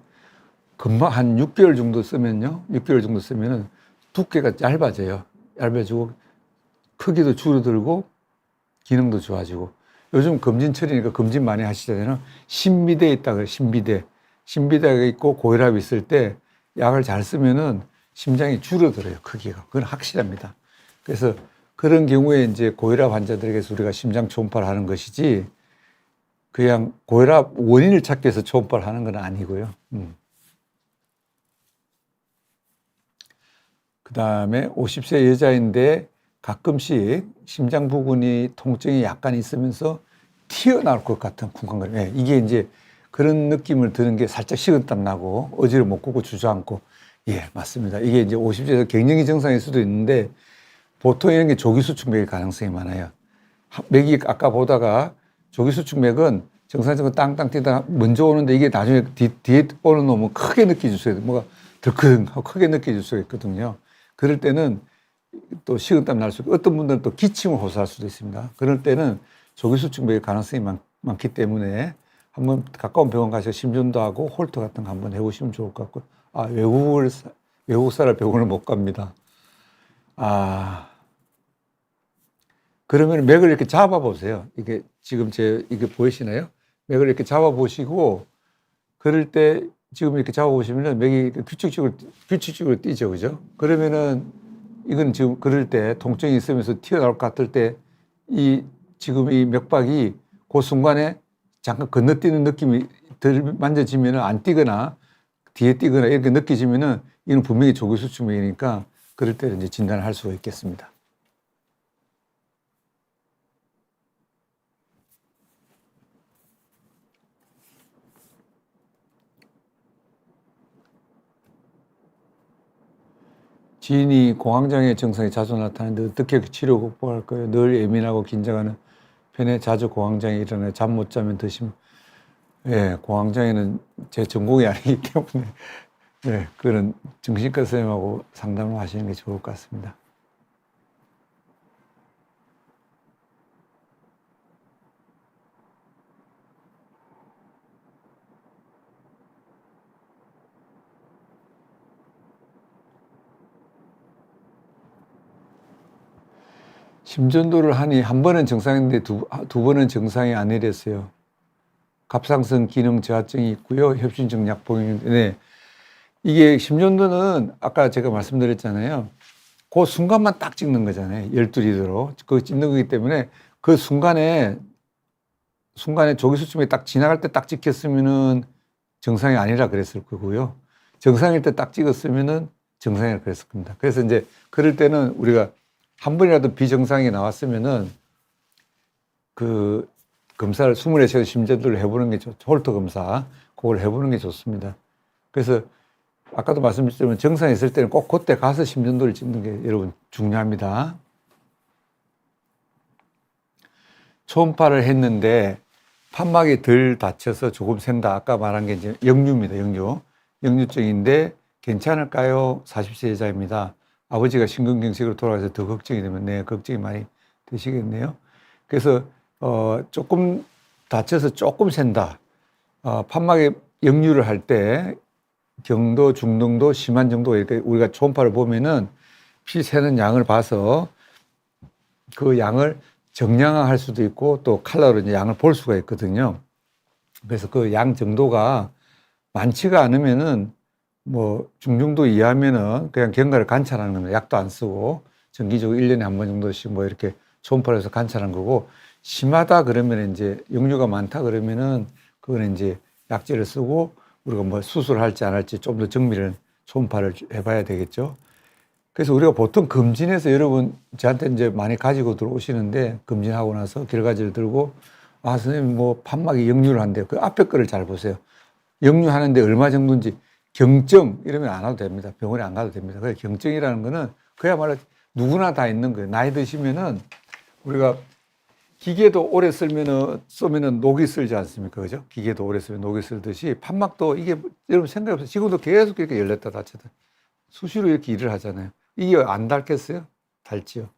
금방 한 6개월 정도 쓰면요. 6개월 정도 쓰면은 두께가 얇아져요. 얇아지고 크기도 줄어들고 기능도 좋아지고 요즘 검진철이니까 검진 많이 하시잖아요. 신비대에 있다 그래요. 신비대가 있고 고혈압이 있을 때 약을 잘 쓰면은 심장이 줄어들어요. 크기가. 그건 확실합니다. 그래서 그런 경우에 이제 고혈압 환자들에게서 우리가 심장 초음파를 하는 것이지 그냥 고혈압 원인을 찾기 위해서 초음파를 하는 건 아니고요. 그 다음에 50세 여자인데 가끔씩 심장 부근이 통증이 약간 있으면서 튀어나올 것 같은 쿵쾅거림. 네, 이게 이제 그런 느낌을 드는 게 살짝 식은땀 나고 어지를 못 걷고 주저앉고. 예, 맞습니다. 이게 이제 50세에서 갱년기 증상일 수도 있는데 보통 이런 게 조기수축맥일 가능성이 많아요. 맥이 아까 보다가 조기수축맥은 정상적으로 땅땅 뛰다가 먼저 오는데 이게 나중에 뒤에 오는 놈은 크게 느껴질 수가 있어요. 뭐가 덜컹하고 크게 느껴질 수가 있거든요. 그럴 때는 또 식은땀 날 수 있고 어떤 분들은 또 기침을 호소할 수도 있습니다. 그럴 때는 조기수축맥의 가능성이 많기 때문에 한번 가까운 병원 가서 심전도 하고 홀터 같은 거 한번 해보시면 좋을 것 같고, 외국 사람 병원을 못 갑니다. 그러면 맥을 이렇게 잡아보세요. 이게 지금 이게 보이시나요? 맥을 이렇게 잡아보시고, 그럴 때 지금 이렇게 잡아보시면 맥이 규칙적으로 뛰죠. 그죠? 그러면은 이건 지금 그럴 때 통증이 있으면서 튀어나올 것 같을 때 지금 이 맥박이 그 순간에 잠깐 건너뛰는 느낌이 덜 만져지면은 안 뛰거나 뒤에 뛰거나 이렇게 느껴지면은 이건 분명히 조기수축맥이니까 그럴 때 이제 진단을 할 수가 있겠습니다. 지인이 공황장애 증상이 자주 나타나는데 어떻게 치료 극복할까요? 늘 예민하고 긴장하는 편에 자주 공황장애 일어나요. 잠 못 자면 드시면. 예, 공황장애는 제 전공이 아니기 때문에 예, 그런 정신과 선생님하고 상담을 하시는 게 좋을 것 같습니다. 심전도를 하니 한 번은 정상인데 두 번은 정상이 아니랬어요. 갑상선 기능 저하증이 있고요. 협심증 약봉인데 네. 이게 심전도는 아까 제가 말씀드렸잖아요. 그 순간만 딱 찍는 거잖아요. 12리더로. 그거 찍는 거기 때문에 그 순간에 조기수축맥이 딱 지나갈 때 딱 찍혔으면은 정상이 아니라 그랬을 거고요. 정상일 때 딱 찍었으면은 정상이라 그랬을 겁니다. 그래서 이제 그럴 때는 우리가 한 번이라도 비정상이 나왔으면은 그 검사를 24시간 심전도를 해보는 게 좋죠. 홀터 검사. 그걸 해보는 게 좋습니다. 그래서 아까도 말씀드렸지만 정상이 있을 때는 꼭 그때 가서 심전도를 찍는 게 여러분 중요합니다. 초음파를 했는데 판막이 덜 다쳐서 조금 샌다. 아까 말한 게 이제 역류입니다. 역류증인데 괜찮을까요? 40세 여자입니다. 아버지가 심근경색으로 돌아가서 더 걱정이 되면 네, 걱정이 많이 되시겠네요. 그래서 조금 다쳐서 조금 샌다. 판막에 역류를 할 때 경도, 중등도, 심한 정도 이렇게 우리가 초음파를 보면은 피 새는 양을 봐서 그 양을 정량화할 수도 있고 또 칼라로 이제 양을 볼 수가 있거든요. 그래서 그 양 정도가 많지가 않으면은 뭐 중정도 이하면은 그냥 경과를 관찰하는 겁니다. 약도 안 쓰고 정기적으로 1년에 한 번 정도씩 뭐 이렇게 초음파를 해서 관찰한 거고, 심하다 그러면 이제 역류가 많다 그러면은 그거는 이제 약제를 쓰고 우리가 뭐 수술할지 안 할지 좀 더 정밀한 초음파를 해봐야 되겠죠. 그래서 우리가 보통 검진해서 여러분 저한테 이제 많이 가지고 들어오시는데 검진하고 나서 결과지를 들고 선생님 뭐 판막이 역류를 한대요. 그 앞에 거를 잘 보세요. 역류하는데 얼마 정도인지 경증 이러면 안 와도 됩니다. 병원에 안 가도 됩니다. 그래서 경증이라는 거는 그야말로 누구나 다 있는 거예요. 나이 드시면은 우리가 기계도 오래 쓰면은 녹이 쓸지 않습니까? 그죠? 기계도 오래 쓰면 녹이 쓸듯이 판막도 이게 여러분 생각해보세요. 지금도 계속 이렇게 열렸다 닫혔다 수시로 이렇게 일을 하잖아요. 이게 안 닳겠어요? 닳지요.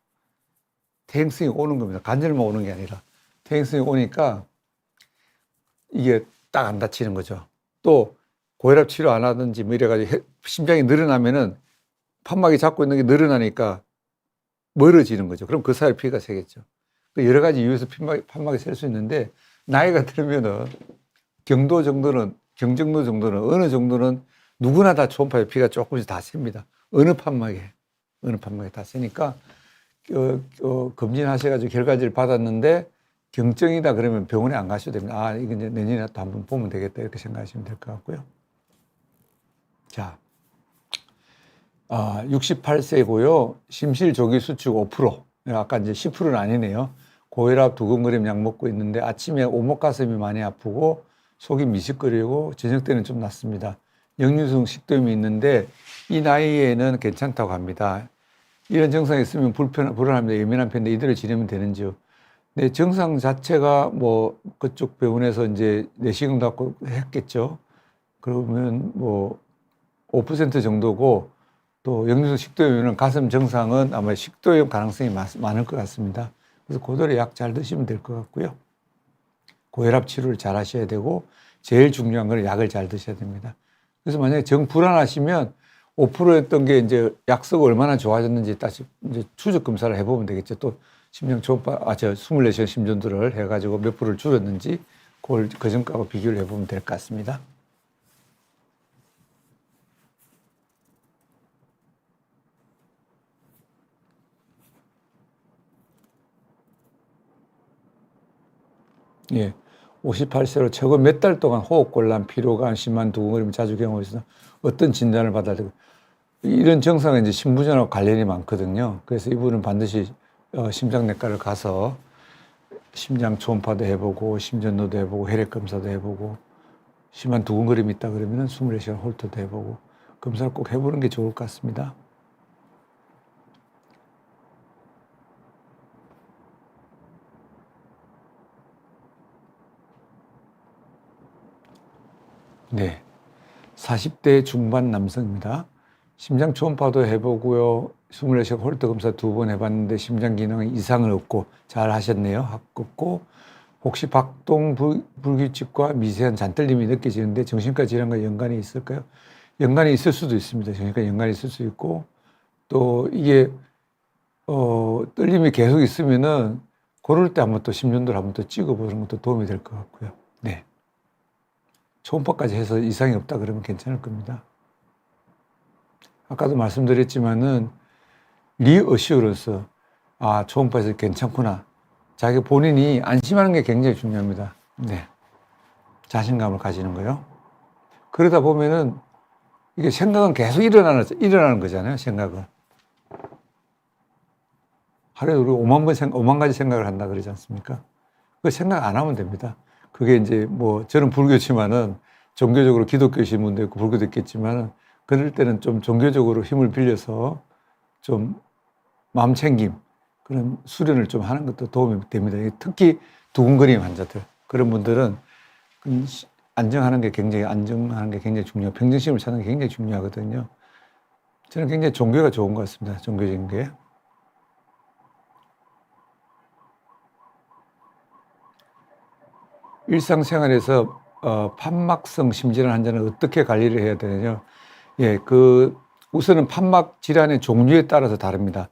퇴행성이 오는 겁니다. 관절만 오는 게 아니라 퇴행성이 오니까 이게 딱 안 닫히는 거죠. 또 고혈압 치료 안 하든지 뭐 이래가지고 심장이 늘어나면은 판막이 잡고 있는 게 늘어나니까 멀어지는 거죠. 그럼 그 사이에 피가 새겠죠. 여러 가지 이유에서 판막이 셀 수 있는데 나이가 들면은 경정도 정도는 어느 정도는 누구나 다 초음파에 피가 조금씩 다 셉니다. 어느 판막에 다 세니까 검진하셔가지고 결과지를 받았는데 경증이다 그러면 병원에 안 가셔도 됩니다. 이거 이제 내년에 또 한번 보면 되겠다 이렇게 생각하시면 될 것 같고요. 자, 68세고요. 심실 조기 수축 5%. 아까 이제 10%는 아니네요. 고혈압 두근거림 약 먹고 있는데 아침에 오목가슴이 많이 아프고 속이 미식거리고 저녁 때는 좀 낫습니다. 역류성 식도염이 있는데 이 나이에는 괜찮다고 합니다. 이런 증상이 있으면 불안합니다. 예민한 편인데 이대로 지내면 되는지요? 네, 증상 자체가 뭐 그쪽 병원에서 이제 내시경 받고 했겠죠. 그러면 뭐 5% 정도고 또 역류성 식도염은 가슴 증상은 아마 식도염 가능성이 많을 것 같습니다. 그래서 고도로 약 잘 드시면 될 것 같고요. 고혈압 치료를 잘 하셔야 되고 제일 중요한 건 약을 잘 드셔야 됩니다. 그래서 만약에 정 불안하시면 5%였던 게 이제 약속 얼마나 좋아졌는지 다시 이제 추적 검사를 해보면 되겠죠. 또 심장 초음파, 24시간 심전도를 해가지고 몇 프로를 줄였는지 그걸 그전하고 비교를 해보면 될 것 같습니다. 예. 58세로 최고 몇 달 동안 호흡곤란, 피로감, 심한 두근거림 자주 경험해서 어떤 진단을 받아야 되고 이런 증상은 이제 심부전하고 관련이 많거든요. 그래서 이분은 반드시 심장내과를 가서 심장 초음파도 해보고 심전도도 해보고 혈액 검사도 해보고 심한 두근거림이 있다 그러면은 24시간 홀터도 해보고 검사를 꼭 해보는 게 좋을 것 같습니다. 네. 40대 중반 남성입니다. 심장 초음파도 해보고요. 24시간 홀터 검사 2번 해봤는데 심장 기능에 이상은 없고 잘 하셨네요. 합격고 혹시 박동 불규칙과 미세한 잔떨림이 느껴지는데 정신과 질환과 연관이 있을까요? 연관이 있을 수도 있습니다. 정신과 연관이 있을 수 있고 또 이게 떨림이 계속 있으면은 그럴 때 한번 또 심전도를 한번 또 찍어보는 것도 도움이 될 것 같고요. 네. 초음파까지 해서 이상이 없다 그러면 괜찮을 겁니다. 아까도 말씀드렸지만은 리어시어런스, 초음파에서 괜찮구나. 자기 본인이 안심하는 게 굉장히 중요합니다. 네. 자신감을 가지는 거요. 그러다 보면은 이게 생각은 계속 일어나는 거잖아요. 생각은. 하루에 우리 5만 가지 생각을 한다 그러지 않습니까? 그 생각 안 하면 됩니다. 그게 이제 뭐 저는 불교지만은 종교적으로 기독교신 분도 있고 불교도 있겠지만은 그럴 때는 좀 종교적으로 힘을 빌려서 좀 마음 챙김 그런 수련을 좀 하는 것도 도움이 됩니다. 특히 두근거림 환자들 그런 분들은 안정하는 게 굉장히 중요해요. 평정심을 찾는 게 굉장히 중요하거든요. 저는 굉장히 종교가 좋은 것 같습니다. 종교적인 게. 일상생활에서 판막성 심질환 환자는 어떻게 관리를 해야 되느냐? 예, 우선은 판막 질환의 종류에 따라서 다릅니다.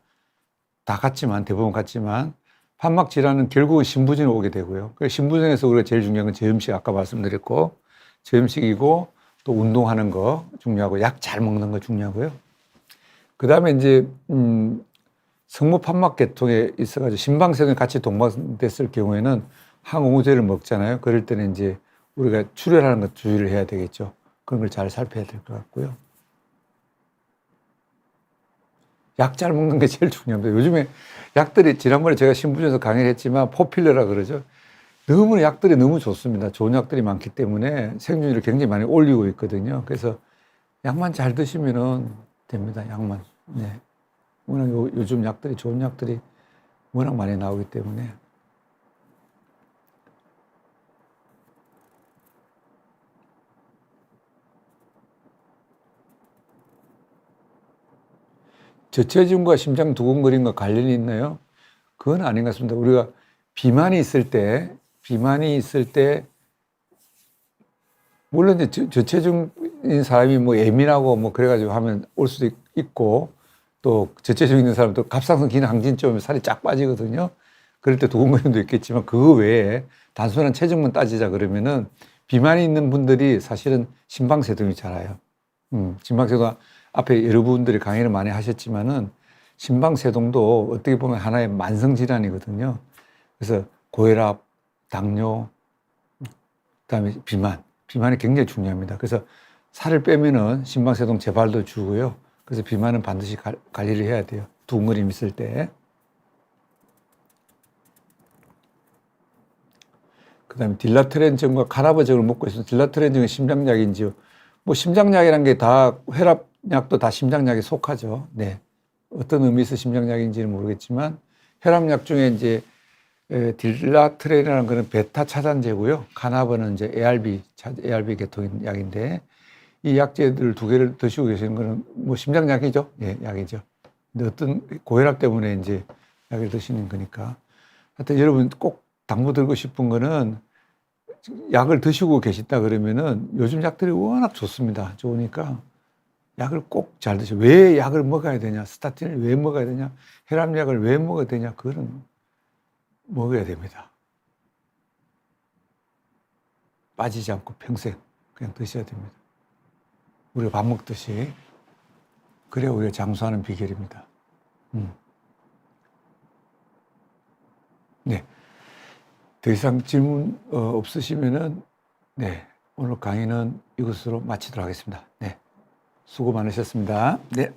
다 같지만 대부분 같지만 판막 질환은 결국은 심부전에 오게 되고요. 그 심부전에서 우리가 제일 중요한 건 저염식 아까 말씀드렸고 저염식이고 또 운동하는 거 중요하고 약 잘 먹는 거 중요하고요. 그 다음에 이제 성모 판막 계통에 있어가지고 심방세동이 같이 동반됐을 경우에는 항옹호제를 먹잖아요. 그럴 때는 이제 우리가 출혈하는 것 주의를 해야 되겠죠. 그런 걸 잘 살펴야 될 것 같고요. 약 잘 먹는 게 제일 중요합니다. 요즘에 약들이 지난번에 제가 신부전에서 강의를 했지만 포필러라 그러죠. 너무 약들이 너무 좋습니다. 좋은 약들이 많기 때문에 생존율을 굉장히 많이 올리고 있거든요. 그래서 약만 잘 드시면 됩니다. 약만. 네. 워낙 요즘 약들이 좋은 약들이 워낙 많이 나오기 때문에. 저체중과 심장 두근거림과 관련이 있나요? 그건 아닌 것 같습니다. 우리가 비만이 있을 때, 물론 이제 저체중인 사람이 뭐 예민하고 뭐 그래가지고 하면 올 수도 있고, 또 저체중 있는 사람도 갑상선 기능 항진증 오면 살이 쫙 빠지거든요. 그럴 때 두근거림도 있겠지만 그거 외에 단순한 체중만 따지자 그러면은 비만이 있는 분들이 사실은 심방세동이 자라요. 심방세동 앞에 여러분들이 강의를 많이 하셨지만은 심방세동도 어떻게 보면 하나의 만성질환이거든요. 그래서 고혈압, 당뇨, 그다음에 비만이 굉장히 중요합니다. 그래서 살을 빼면은 심방세동 재발도 주고요. 그래서 비만은 반드시 관리를 해야 돼요. 두근거림 있을 때. 그다음에 딜라트렌증과 카라바적을 먹고 있어서 딜라트렌증은 심장약인지요? 뭐 심장약이란 게 다 혈압약도 다 심장약에 속하죠. 네. 어떤 의미에서 심장약인지는 모르겠지만 혈압약 중에 이제 딜라트렌이라는 거는 베타 차단제고요. 카나버는 이제 ARB 계통인 약인데 이 약제들 두 개를 드시고 계시는 거는 뭐 심장약이죠. 예, 약이죠. 근데 어떤 고혈압 때문에 이제 약을 드시는 거니까. 하여튼 여러분 꼭 당부드리고 싶은 거는 약을 드시고 계시다 그러면은 요즘 약들이 워낙 좋습니다. 좋으니까 약을 꼭 잘 드셔. 왜 약을 먹어야 되냐? 스타틴을 왜 먹어야 되냐? 혈압약을 왜 먹어야 되냐? 그거는 먹어야 됩니다. 빠지지 않고 평생 그냥 드셔야 됩니다. 우리가 밥 먹듯이. 그래야 우리가 장수하는 비결입니다. 네. 더 이상 질문 없으시면은 네. 오늘 강의는 이것으로 마치도록 하겠습니다. 네. 수고 많으셨습니다. 네.